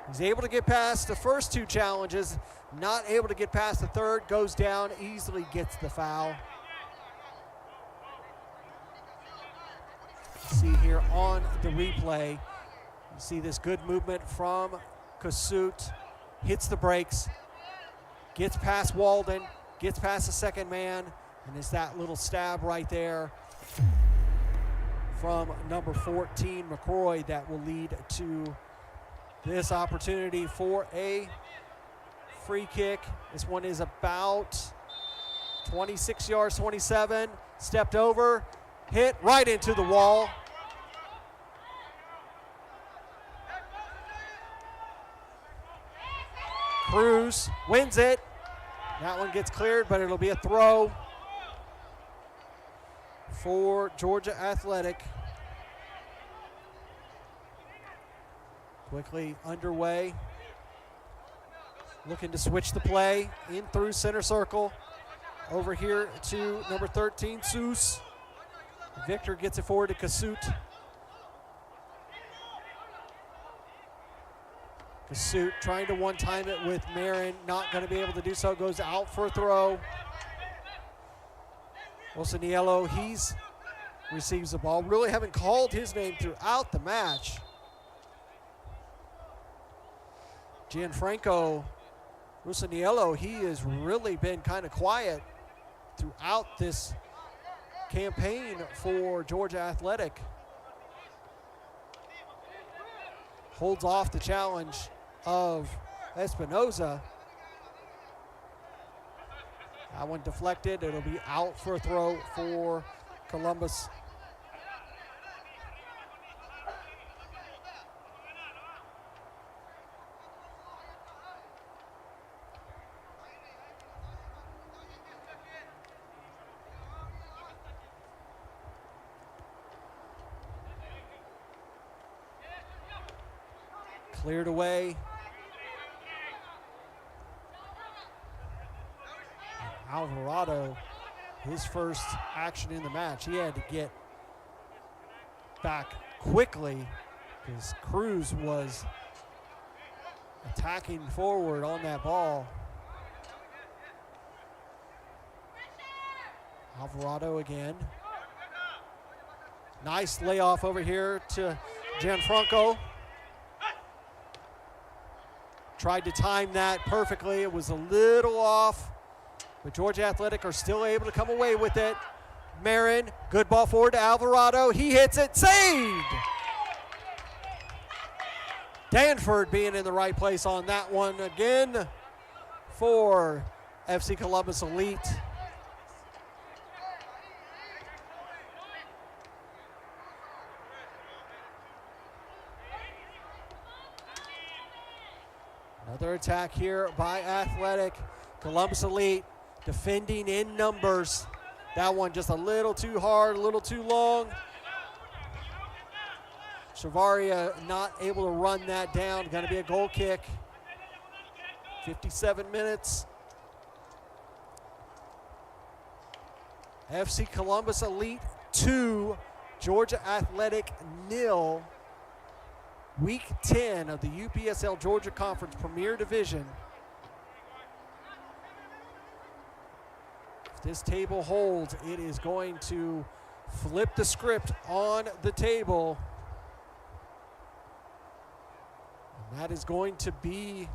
[SPEAKER 2] He's able to get past the first 2 challenges, not able to get past the third, goes down, easily gets the foul. See here on the replay, you see this good movement from Kasut, hits the brakes, gets past Walden, gets past the second man, and it's that little stab right there from number 14, McCroy, that will lead to this opportunity for a free kick. This one is about 26 yards, 27, stepped over, hit right into the wall. Cruz wins it. That one gets cleared, but it'll be a throw for Georgia Athletic. Quickly underway. Looking to switch the play in through center circle. Over here to number 13, Seuss. Victor gets it forward to Kasut. Kasut trying to one-time it with Marin. Not going to be able to do so. Goes out for a throw. Osaniello, he's receives the ball. Really haven't called his name throughout the match. Gianfranco Osaniello, he has really been kind of quiet throughout this campaign for Georgia Athletic. Holds off the challenge of Espinoza. That one deflected. It'll be out for a throw for Columbus. Cleared away. Alvarado, his first action in the match, he had to get back quickly because Cruz was attacking forward on that ball. Alvarado again. Nice layoff over here to Gianfranco. Tried to time that perfectly. It was a little off, but Georgia Athletic are still able to come away with it. Marin, good ball forward to Alvarado. He hits it, saved! Danford being in the right place on that one again for FC Columbus Elite. Another attack here by Athletic. Columbus Elite defending in numbers. That one just a little too hard, a little too long. Chavaria not able to run that down. Going to be a goal kick. 57 minutes. FC Columbus Elite 2, Georgia Athletic 0. Week 10 of the UPSL Georgia Conference Premier Division. If this table holds, it is going to flip the script on the table. And that is going to be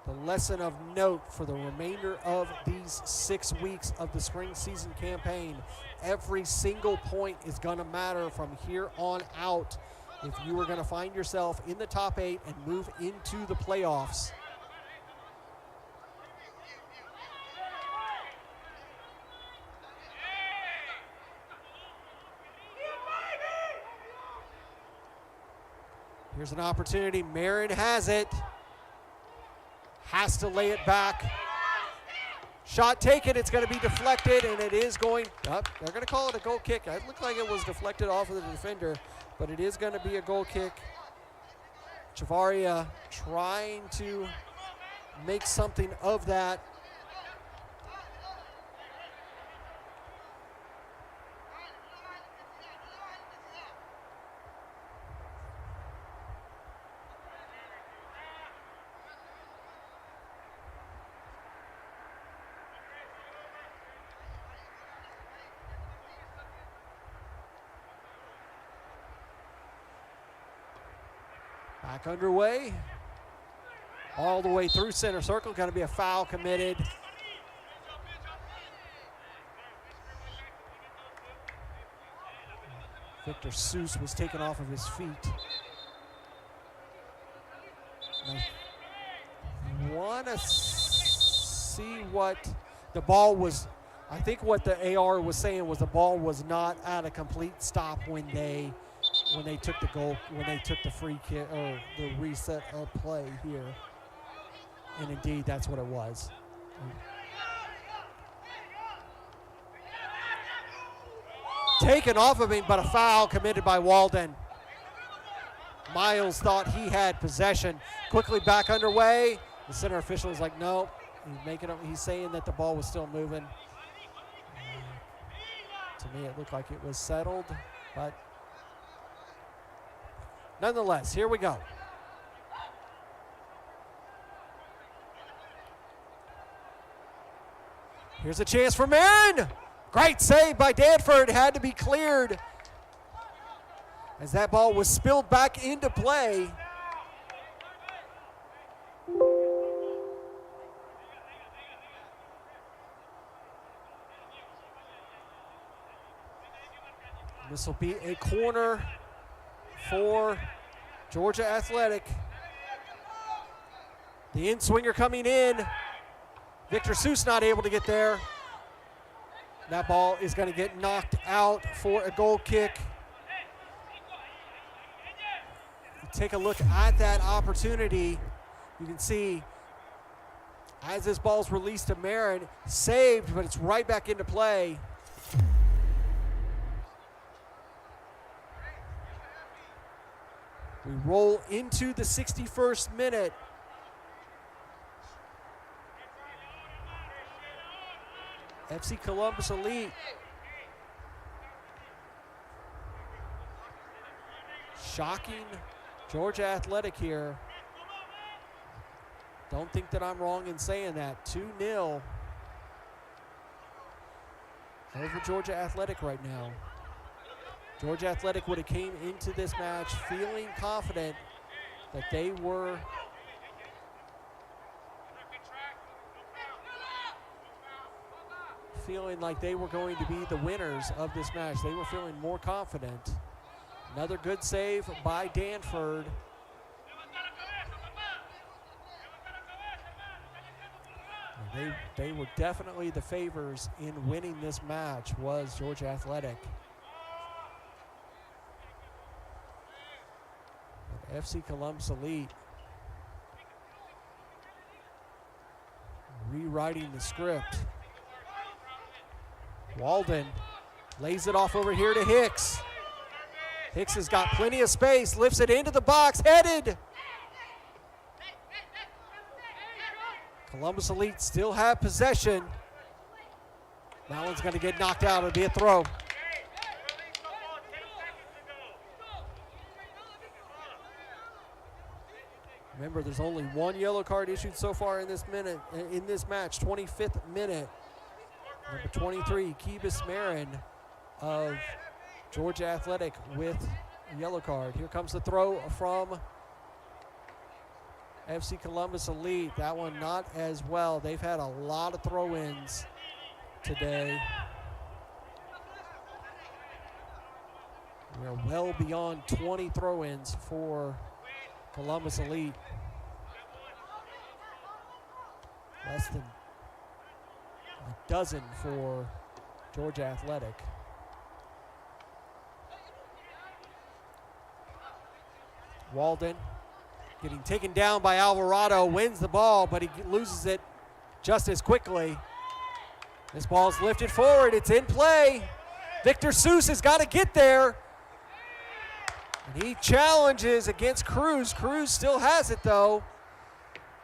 [SPEAKER 2] the lesson of note for the remainder of these 6 weeks of the spring season campaign. Every single point is going to matter from here on out if you are going to find yourself in the top 8 and move into the playoffs. Here's an opportunity. Marin has it. Has to lay it back. Shot taken. It's going to be deflected, and it is going up. They're going to call it a goal kick. It looked like it was deflected off of the defender, but it is going to be a goal kick. Chavaria trying to make something of that. Back underway, all the way through center circle. Going to be a foul committed. Victor Seuss was taken off of his feet. I want to see what the ball was I think what the AR was saying was the ball was not at a complete stop when they took the goal, when they took the free kick or the reset of play here. And indeed, that's what it was. Taken off of him, but a foul committed by Walden. Miles thought he had possession. Quickly back underway. The center official is like, no. He's saying that the ball was still moving. To me, it looked like it was settled, but nonetheless, here we go. Here's a chance for Marin. Great save by Danford. Had to be cleared as that ball was spilled back into play. This will be a corner for Georgia Athletic. The in-swinger coming in. Victor Seuss not able to get there. That ball is going to get knocked out for a goal kick. Take a look at that opportunity. You can see as this ball's released to Marin, saved, but it's right back into play. We roll into the 61st minute. FC Columbus Elite shocking Georgia Athletic here. Don't think that I'm wrong in saying that. 2-0 over Georgia Athletic right now. Georgia Athletic would have came into this match feeling confident that they were feeling like they were going to be the winners of this match. They were feeling more confident. Another good save by Danford. They were definitely the favors in winning this match, was Georgia Athletic. But FC Columbus Elite rewriting the script. Walden lays it off over here to Hicks. Hicks has got plenty of space, lifts it into the box, headed. Columbus Elite still have possession. That one's going to get knocked out. It'll be a throw. Remember, there's only one yellow card issued so far in this match, 25th minute. Number 23, Kebis Marin of Georgia Athletic with a yellow card. Here comes the throw from FC Columbus Elite. That one not as well. They've had a lot of throw-ins today. We are well beyond 20 throw-ins for Columbus Elite. Less than a dozen for Georgia Athletic. Walden getting taken down by Alvarado, wins the ball, but he loses it just as quickly. This ball's lifted forward, it's in play. Victor Seuss has got to get there. And he challenges against Cruz. Cruz still has it though.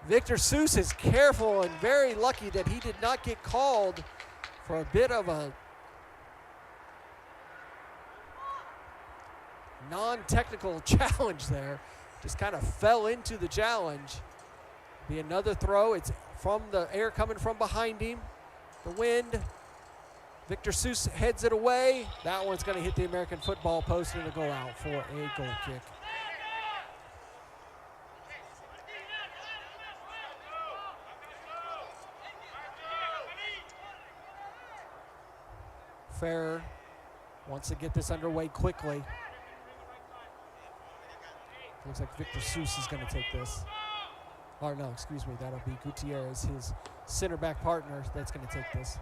[SPEAKER 2] Victor Seuss is careful and very lucky that he did not get called for a bit of a non-technical challenge there. Just kind of fell into the challenge. Be another throw. It's from the air coming from behind him. The wind. Victor Seuss heads it away. That one's going to hit the American football post and it'll go out for a goal kick. Ferrer wants to get this underway quickly. Looks like Victor Seuss is going to take this. Or no, excuse me, that'll be Gutierrez, his center back partner, that's going to take this.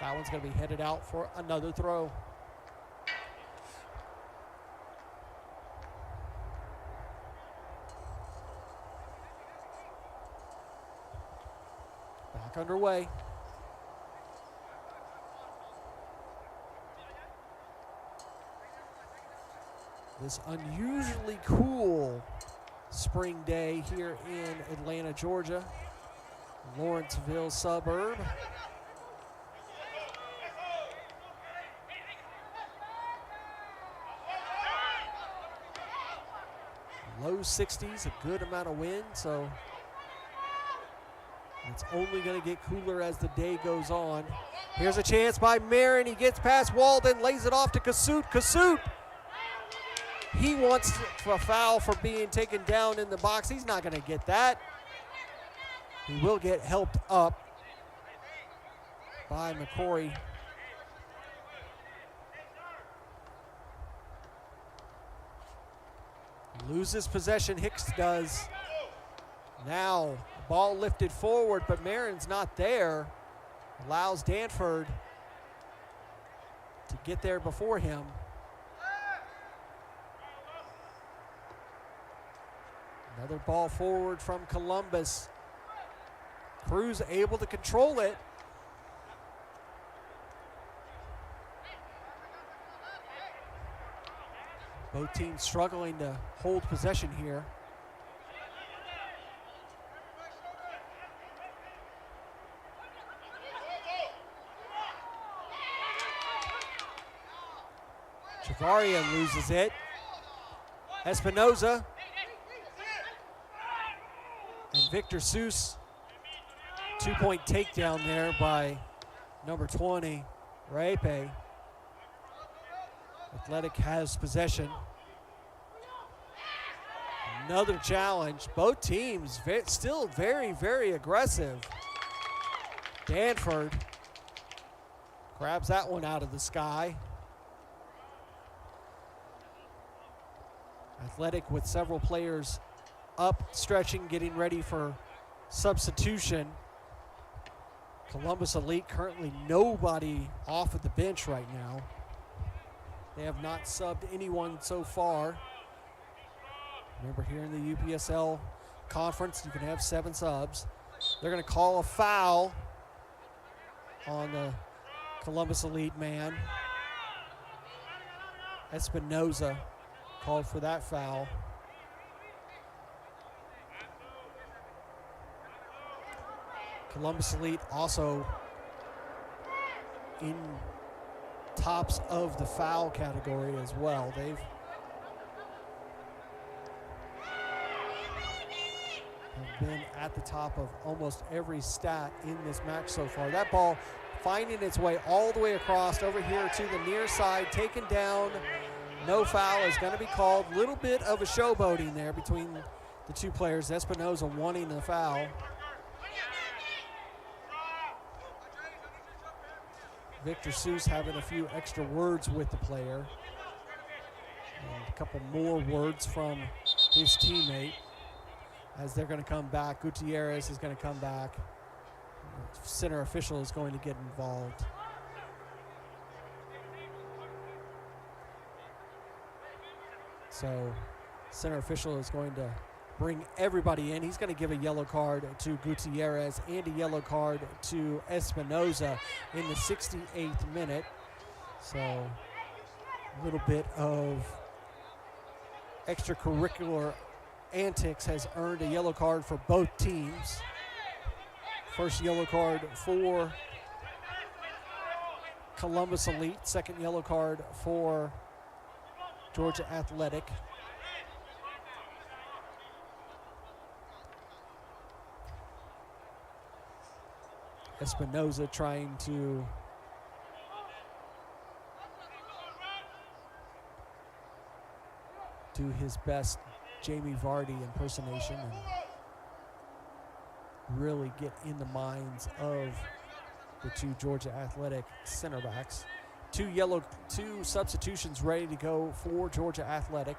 [SPEAKER 2] That one's going to be headed out for another throw. Back underway. This unusually cool spring day here in Atlanta, Georgia, Lawenceville suburb. Low 60s, a good amount of wind, so it's only going to get cooler as the day goes on. Here's a chance by Marin. He gets past Walden, lays it off to Kasut. Kasut! He wants a foul for being taken down in the box. He's not going to get that. He will get helped up by McCory. Loses possession, Hicks does. Now, ball lifted forward, but Marin's not there. Allows Danford to get there before him. Another ball forward from Columbus. Cruz able to control it. Both teams struggling to hold possession here. Chavaria loses it. Espinoza. And Victor Seuss, 2-point takedown there by number 20, Rape. Athletic has possession. Another challenge. Both teams still very, very aggressive. Danford grabs that one out of the sky. Athletic with several players up, stretching, getting ready for substitution. Columbus Elite currently nobody off of the bench right now. They have not subbed anyone so far. Remember, here in the UPSL conference, you can have 7 subs. They're going to call a foul on the Columbus Elite man. Espinoza called for that foul. Columbus Elite also in tops of the foul category as well. They've been at the top of almost every stat in this match so far. That ball finding its way all the way across over here to the near side, taken down. No foul is going to be called. Little bit of a showboating there between the two players. Espinoza wanting the foul. Victor Seuss having a few extra words with the player. And a couple more words from his teammate as they're going to come back. Gutierrez is going to come back. The center official is going to get involved. So center official is going to bring everybody in. He's going to give a yellow card to Gutierrez and a yellow card to Espinoza in the 68th minute. So a little bit of extracurricular antics has earned a yellow card for both teams. First yellow card for Columbus Elite, second yellow card for Georgia Athletic. Espinoza trying to do his best Jamie Vardy impersonation and really get in the minds of the two Georgia Athletic center backs. Two substitutions ready to go for Georgia Athletic.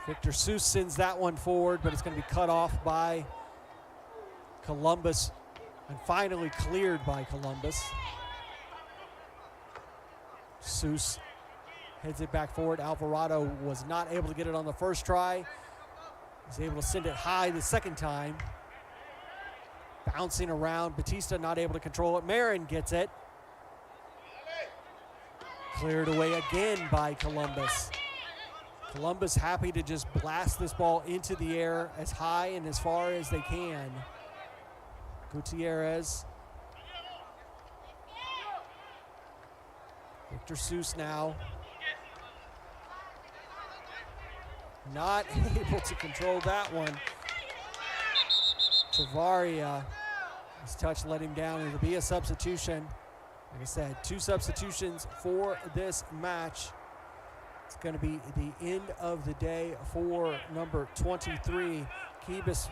[SPEAKER 2] Victor Seuss sends that one forward, but it's going to be cut off by Columbus and finally cleared by Columbus. Seuss heads it back forward. Alvarado was not able to get it on the first try. He's able to send it high the second time. Bouncing around. Batista not able to control it. Marin gets it. Cleared away again by Columbus. Columbus happy to just blast this ball into the air as high and as far as they can. Gutierrez. Victor Seuss now. Not able to control that one. Chavaria, his touch let him down. It'll be a substitution. Like I said, 2 substitutions for this match. It's going to be the end of the day for number 23, Kibis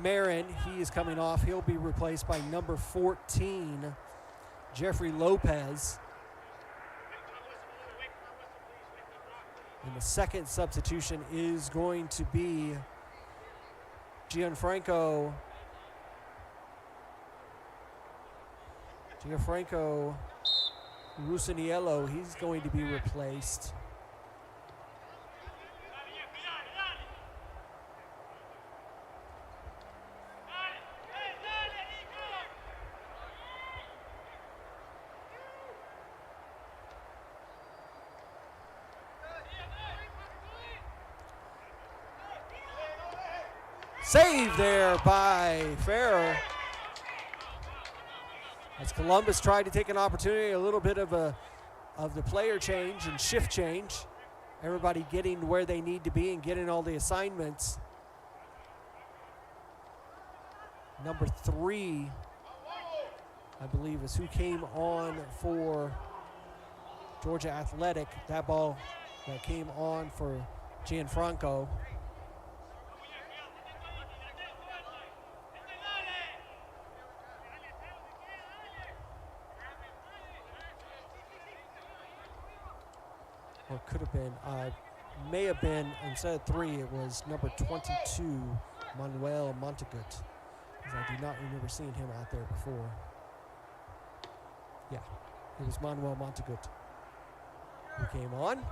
[SPEAKER 2] Marin. He is coming off. He'll be replaced by number 14, Jeffrey Lopez. And the second substitution is going to be Gianfranco Rusaniello. He's going to be replaced. Save there by Ferrer. As Columbus tried to take an opportunity, a little bit of the player change and shift change. Everybody getting where they need to be and getting all the assignments. Number 3, I believe, is who came on for Georgia Athletic. That ball that came on for Gianfranco. Or could have been, may have been, instead of 3, it was number 22, Manuel Montagut. Because I do not remember seeing him out there before. Yeah, it was Manuel Montagut who came on.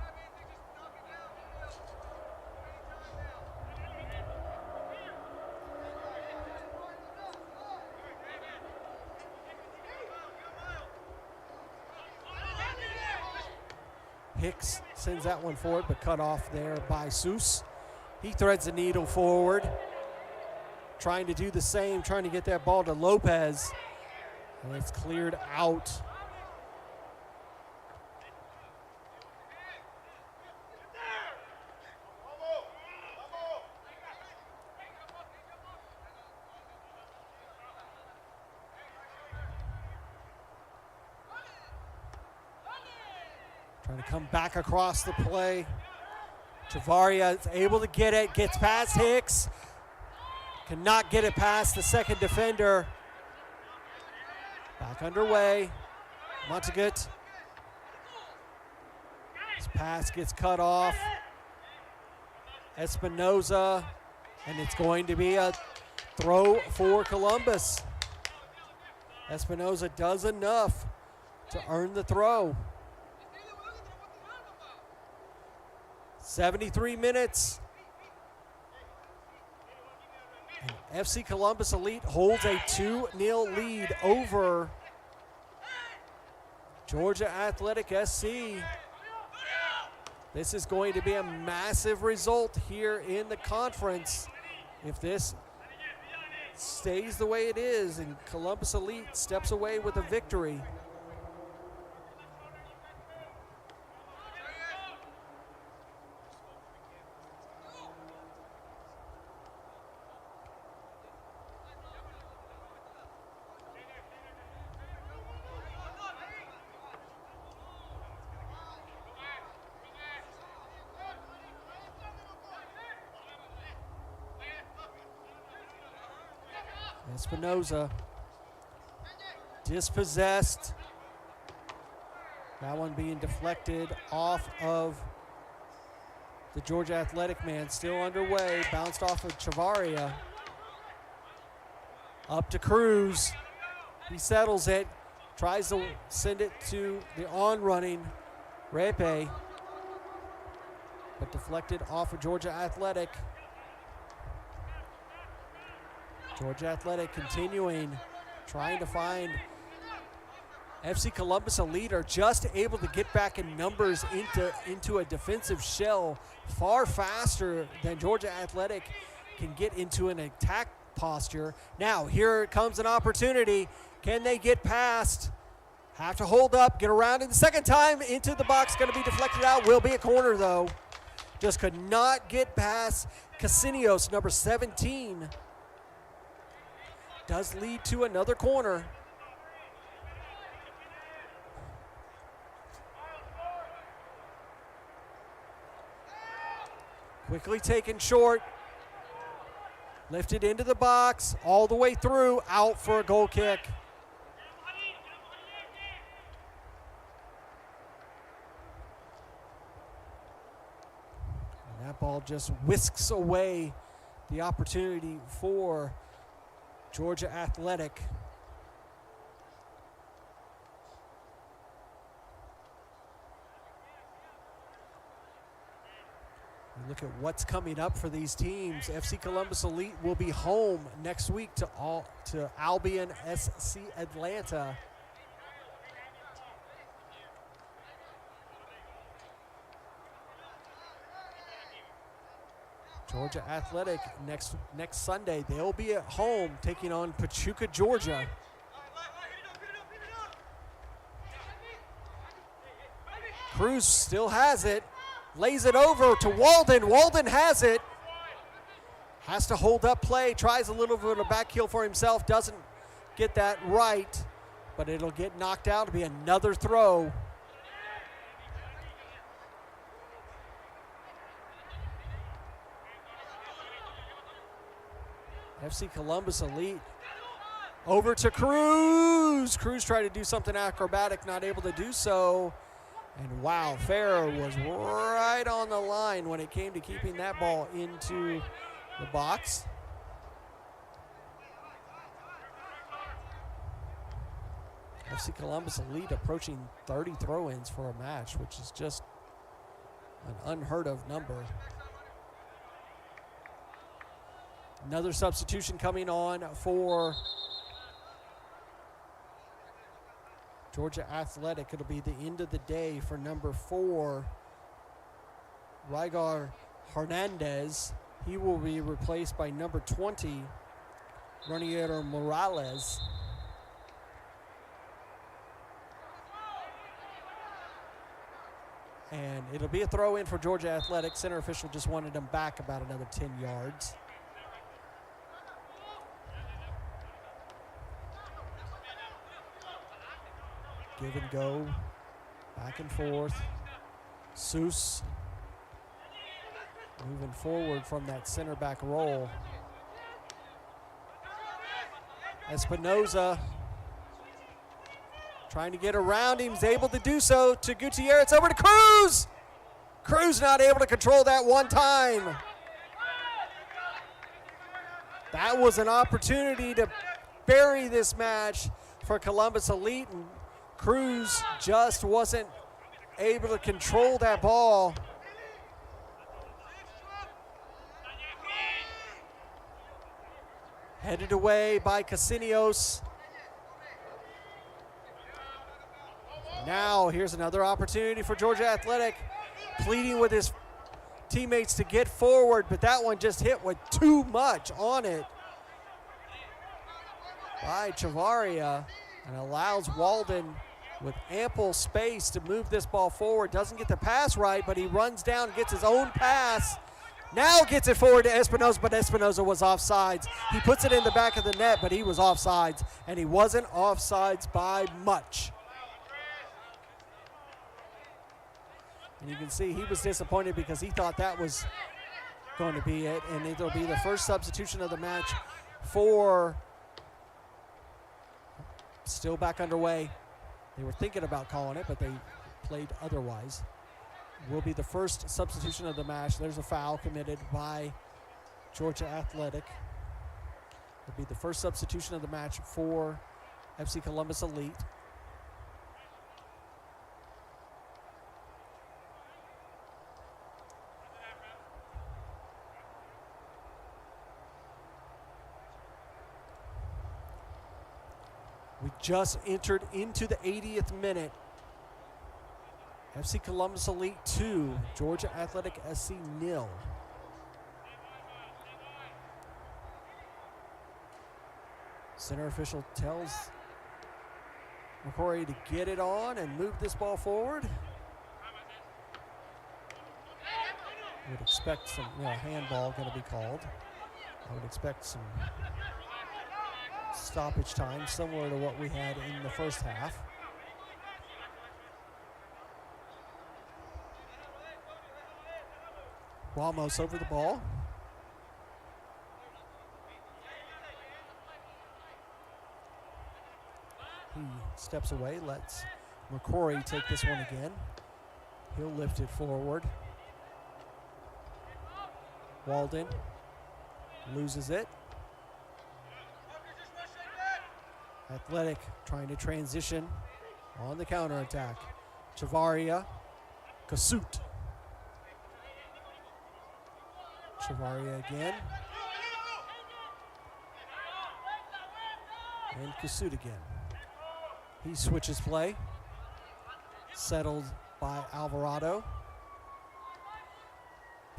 [SPEAKER 2] Hicks sends that one forward, but cut off there by Seuss. He threads the needle forward, trying to do the same, trying to get that ball to Lopez, and it's cleared out. Trying to come back across the play. Chavaria is able to get it, gets past Hicks. Cannot get it past the second defender. Back underway. Montagut. His pass gets cut off. Espinoza. And it's going to be a throw for Columbus. Espinoza does enough to earn the throw. 73 minutes. And FC Columbus Elite holds a 2-0 lead over Georgia Athletic SC. This is going to be a massive result here in the conference if this stays the way it is and Columbus Elite steps away with a victory. Espinoza dispossessed. That one being deflected off of The Georgia Athletic man still underway. Bounced off of Chavaria. Up to Cruz. He settles it. Tries to send it to the on-running Repe. But deflected off of Georgia Athletic. Georgia Athletic continuing, trying to find FC Columbus Elite are just able to get back in numbers into a defensive shell far faster than Georgia Athletic can get into an attack posture. Now, here comes an opportunity. Can they get past? Have to hold up, get around it the second time into the box. Going to be deflected out. Will be a corner, though. Just could not get past Casinios, number 17. Does lead to another corner. Quickly taken short. Lifted into the box, all the way through, out for a goal kick. And that ball just whisks away the opportunity for Georgia Athletic. Look at what's coming up for these teams. FC Columbus Elite will be home next week to Albion SC Atlanta. Georgia Athletic next Sunday, they'll be at home taking on Pachuca, Georgia. Cruz still has it. Lays it over to Walden. Walden has it. Has to hold up play. Tries a little bit of back heel for himself. Doesn't get that right. But it'll get knocked out. It'll be another throw. FC Columbus Elite. Over to Cruz. Cruz tried to do something acrobatic. Not able to do so. And wow, Farrer was right on the line when it came to keeping that ball into the box. FC Columbus Elite approaching 30 throw-ins for a match, which is just an unheard of number. Another substitution coming on for Georgia Athletic. It'll be the end of the day for number 4, Rygar Hernandez. He will be replaced by number 20, Raniero Morales. And it'll be a throw in for Georgia Athletic. Center official just wanted him back about another 10 yards. Give and go, back and forth. Seuss moving forward from that center back roll. Espinoza trying to get around him. He's able to do so to Gutierrez. Over to Cruz. Cruz not able to control that one time. That was an opportunity to bury this match for Columbus Elite, and Cruz just wasn't able to control that ball. Headed away by Casinios. Now here's another opportunity for Georgia Athletic, pleading with his teammates to get forward, but that one just hit with too much on it by Chavaria, and allows Walden with ample space to move this ball forward. Doesn't get the pass right, but he runs down, gets his own pass. Now gets it forward to Espinoza, but Espinoza was offsides. He puts it in the back of the net, but he was offsides, and he wasn't offsides by much. And you can see he was disappointed because he thought that was going to be it, and it'll be the first substitution of the match for, still back underway. They were thinking about calling it, but they played otherwise. will be the first substitution of the match. There's a foul committed by Georgia Athletic. Will be the first substitution of the match for FC Columbus Elite. We just entered into the 80th minute. FC Columbus Elite 2, Georgia Athletic SC 0. Center official tells McCrory to get it on and move this ball forward. I would expect some handball going to be called. I would expect some stoppage time similar to what we had in the first half. Ramos over the ball. He steps away, lets McCrory take this one again. He'll lift it forward. Walden loses it. Athletic trying to transition on the counterattack. Chavaria, Kasut. Chavaria again. And Kasut again. He switches play. Settled by Alvarado.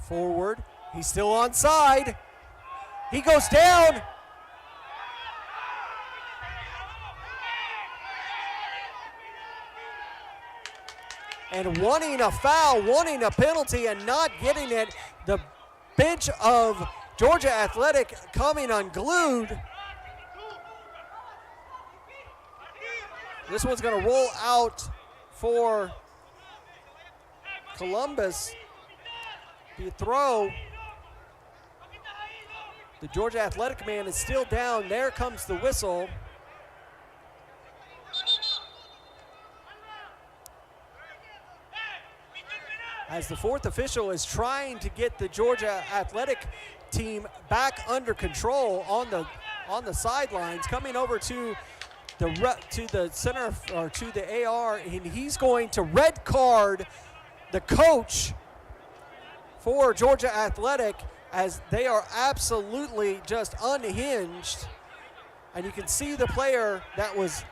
[SPEAKER 2] Forward. He's still onside. He goes down. And wanting a foul, wanting a penalty, and not getting it. The bench of Georgia Athletic coming unglued. This one's going to roll out for Columbus. The throw. The Georgia Athletic man is still down. There comes the whistle. As the fourth official is trying to get the Georgia Athletic team back under control on the sidelines, coming over to the center or to the AR, and he's going to red card the coach for Georgia Athletic as they are absolutely just unhinged. And you can see the player that was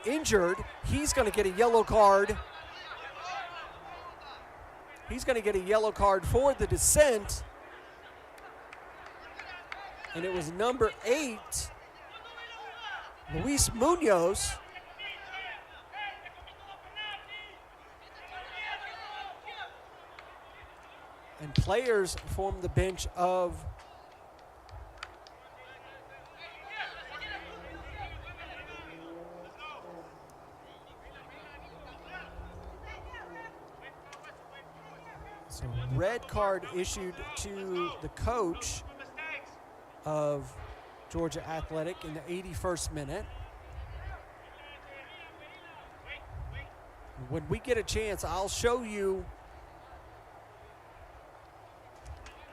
[SPEAKER 2] injured, he's going to get a yellow card. He's going to get a yellow card for the dissent. And it was number 8, Luis Munoz. And players form the bench of so red card issued to the coach of Georgia Athletic in the 81st minute. When we get a chance, I'll show you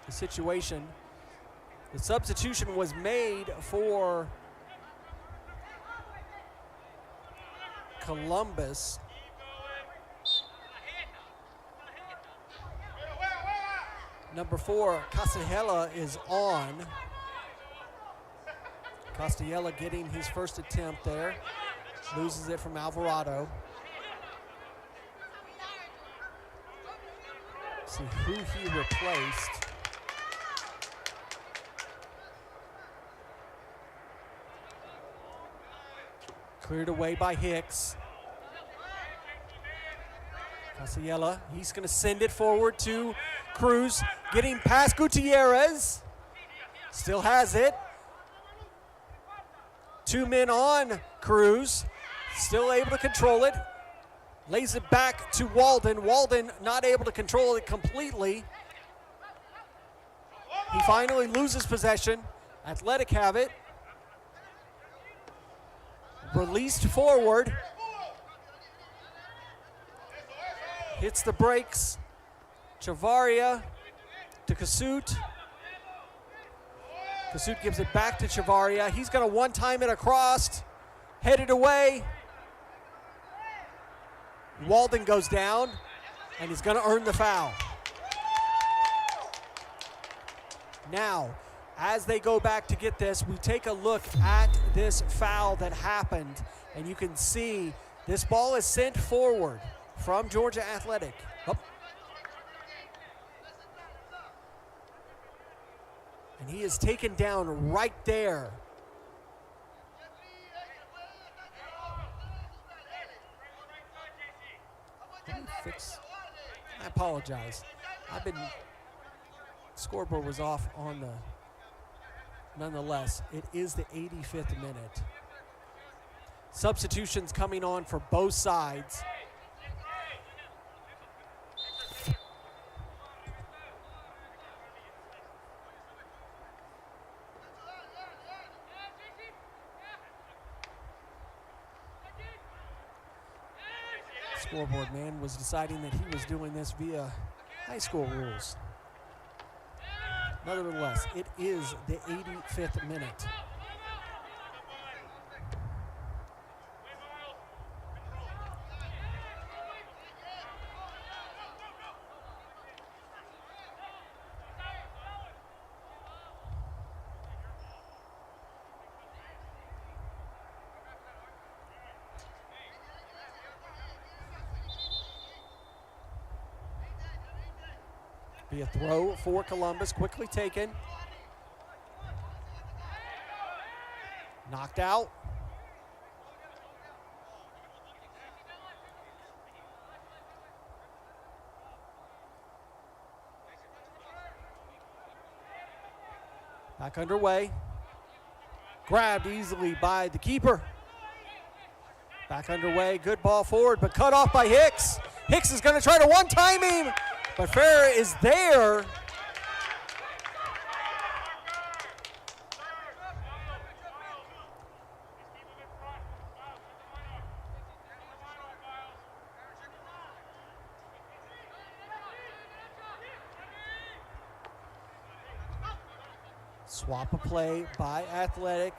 [SPEAKER 2] the situation. The substitution was made for Columbus. Number 4, Castella is on. Castella getting his first attempt there. Loses it from Alvarado. See who he replaced. Cleared away by Hicks. Castella, he's going to send it forward to Cruz, getting past Gutierrez. Still has it. 2 men on Cruz. Still able to control it. Lays it back to Walden. Walden not able to control it completely. He finally loses possession. Athletic have it. Released forward. hits the brakes. Chavaria to Kasut. Kasut gives it back to Chavaria. He's going to one-time it across. Headed away. Walden goes down, and he's going to earn the foul. Now, as they go back to get this, we take a look at this foul that happened, and you can see this ball is sent forward from Georgia Athletic. Oh. And he is taken down right there. I apologize. Scoreboard was off on the, nonetheless, it is the 85th minute. Substitutions coming on for both sides. Scoreboard man was deciding that he was doing this via high school rules. Nevertheless, it is the 85th minute. Be a throw for Columbus, quickly taken. Knocked out. Back underway. Grabbed easily by the keeper. Back underway, good ball forward, but cut off by Hicks. Hicks is going to try to one-time him, but Farrer is there. Swap a play by Athletic.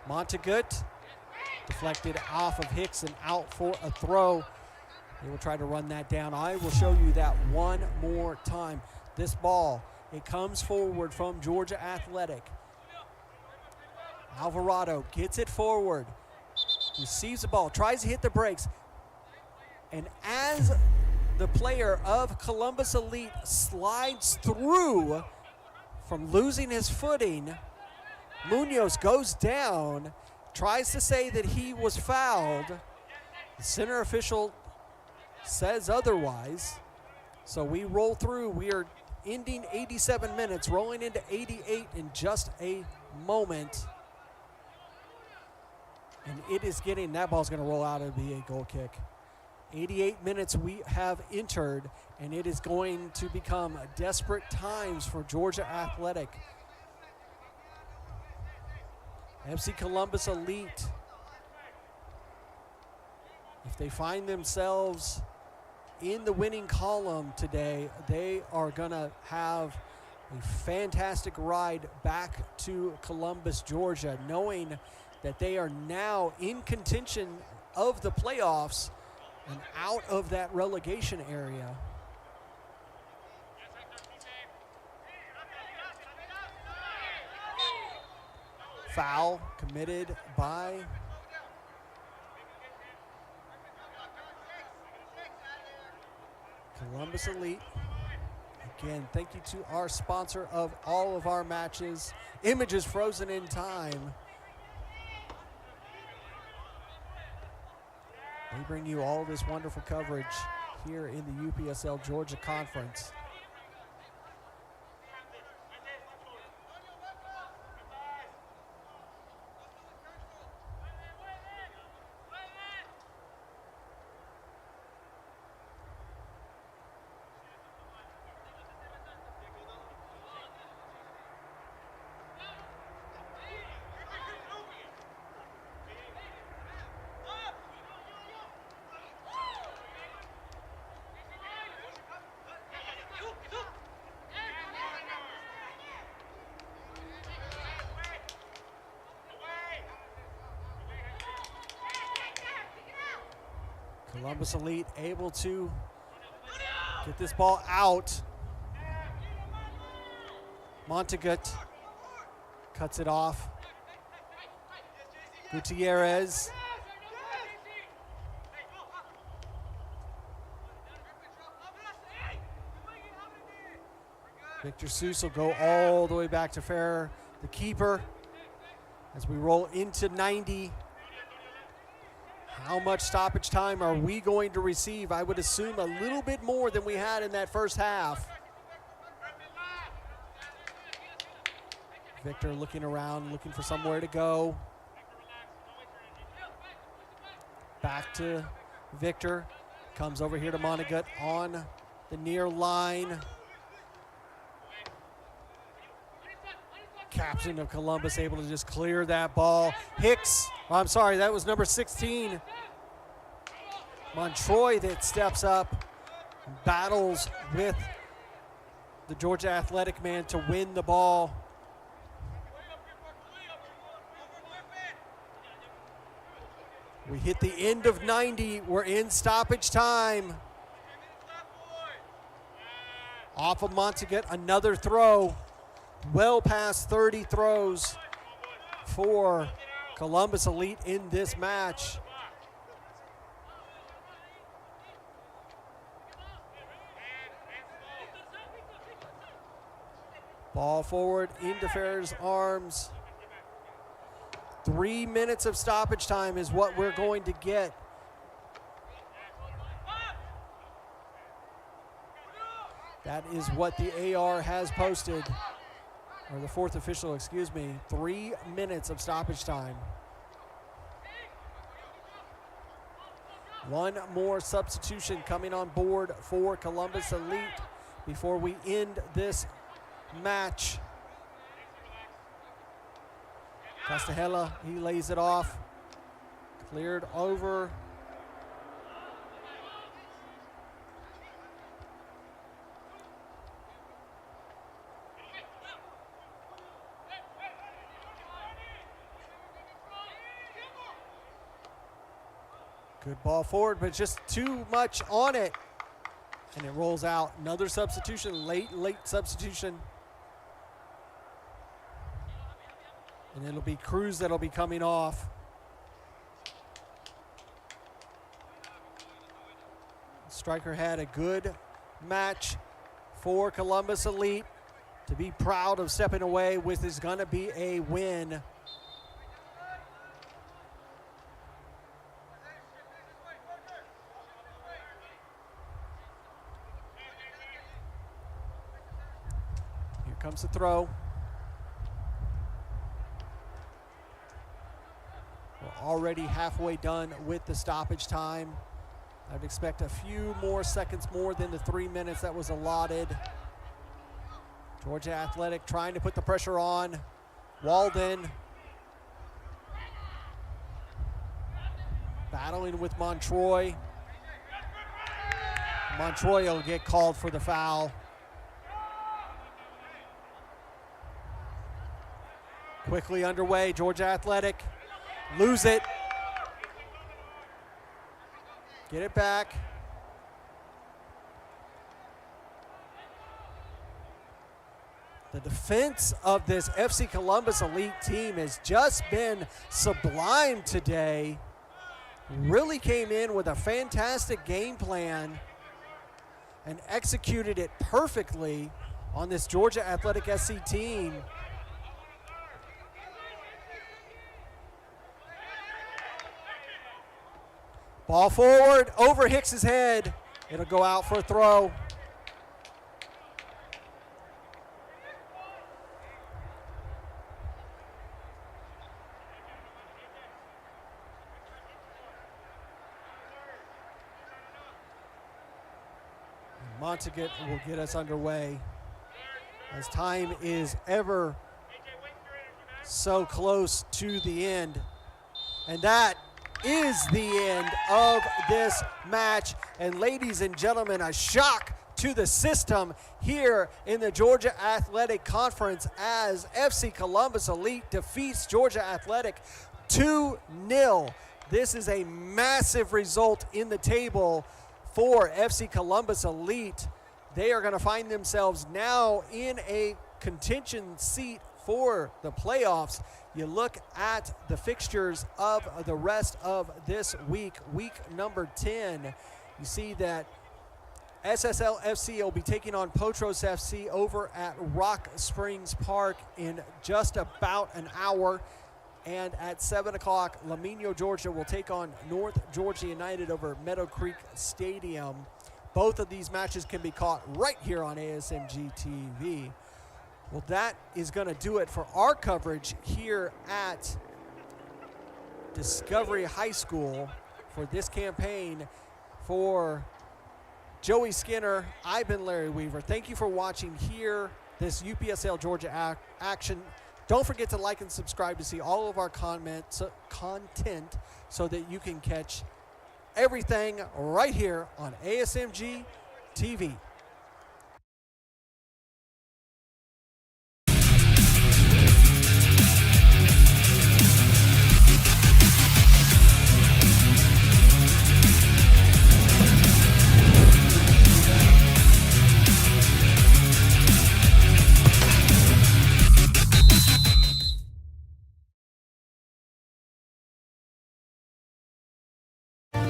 [SPEAKER 2] Montagut deflected off of Hicks and out for a throw. They will try to run that down. I will show you that one more time. This ball, it comes forward from Georgia Athletic. Alvarado gets it forward, receives the ball, tries to hit the brakes. And as the player of Columbus Elite slides through from losing his footing, Munoz goes down, tries to say that he was fouled. The center official says otherwise. So we roll through. We are ending 87 minutes, rolling into 88 in just a moment. And it is getting, that ball's going to roll out and be a goal kick. 88 minutes we have entered, and it is going to become desperate times for Georgia Athletic. FC Columbus Elite, if they find themselves in the winning column today, they are going to have a fantastic ride back to Columbus, Georgia, knowing that they are now in contention of the playoffs and out of that relegation area. Foul committed by Columbus Elite. Again, thank you to our sponsor of all of our matches, Images Frozen in Time. They bring you all this wonderful coverage here in the UPSL Georgia Conference. Columbus Elite able to get this ball out. Montagut cuts it off. Gutierrez. Victor Seuss will go all the way back to Ferrer, the keeper. As we roll into 90, how much stoppage time are we going to receive? I would assume a little bit more than we had in that first half. Victor looking around, looking for somewhere to go. Back to Victor. Comes over here to Montagut on the near line. Captain of Columbus able to just clear that ball. Hicks, I'm sorry, that was number 16. Montroy that steps up, battles with the Georgia Athletic man to win the ball. We hit the end of 90. We're in stoppage time. Off of Montagut, another throw. Well past 30 throws for Columbus Elite in this match. Ball forward into Ferrer's arms. 3 minutes of stoppage time is what we're going to get. That is what the AR has posted, or the fourth official, excuse me. 3 minutes of stoppage time. One more substitution coming on board for Columbus Elite before we end this match. Castahella, he lays it off. Cleared over. Good ball forward, but just too much on it. And it rolls out. Another substitution, late substitution. And it'll be Cruz that'll be coming off. Striker had a good match for Columbus Elite. To be proud of stepping away with is gonna be a win. Here comes the throw. Already halfway done with the stoppage time. I'd expect a few more seconds more than the 3 minutes that was allotted. Georgia Athletic trying to put the pressure on. Walden battling with Montroy. Montroy will get called for the foul. Quickly underway, Georgia Athletic. Lose it. Get it back. The defense of this FC Columbus Elite team has just been sublime today. Really came in with a fantastic game plan and executed it perfectly on this Georgia Athletic SC team. Ball forward, over Hicks's head. It'll go out for a throw. Montagut will get us underway as time is ever so close to the end. And that is the end of this match. And ladies and gentlemen, a shock to the system here in the Georgia Athletic Conference as FC Columbus Elite defeats Georgia Athletic 2-0. This is a massive result in the table for FC Columbus Elite. They are going to find themselves now in a contention seat for the playoffs. You look at the fixtures of the rest of this week, week number 10. You see that SSL FC will be taking on Potros FC over at Rock Springs Park in just about an hour. And at 7 o'clock, Lamino, Georgia will take on North Georgia United over Meadow Creek Stadium. Both of these matches can be caught right here on ASMG TV. Well, that is going to do it for our coverage here at Discovery High School for this campaign. For Joey Skinner, I've been Larry Weaver. Thank you for watching here, this UPSL Georgia action. Don't forget to like and subscribe to see all of our content so that you can catch everything right here on ASMG TV.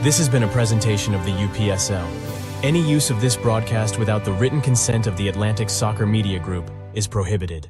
[SPEAKER 1] This has been a presentation of the UPSL. Any use of this broadcast without the written consent of the Atlantic Soccer Media Group is prohibited.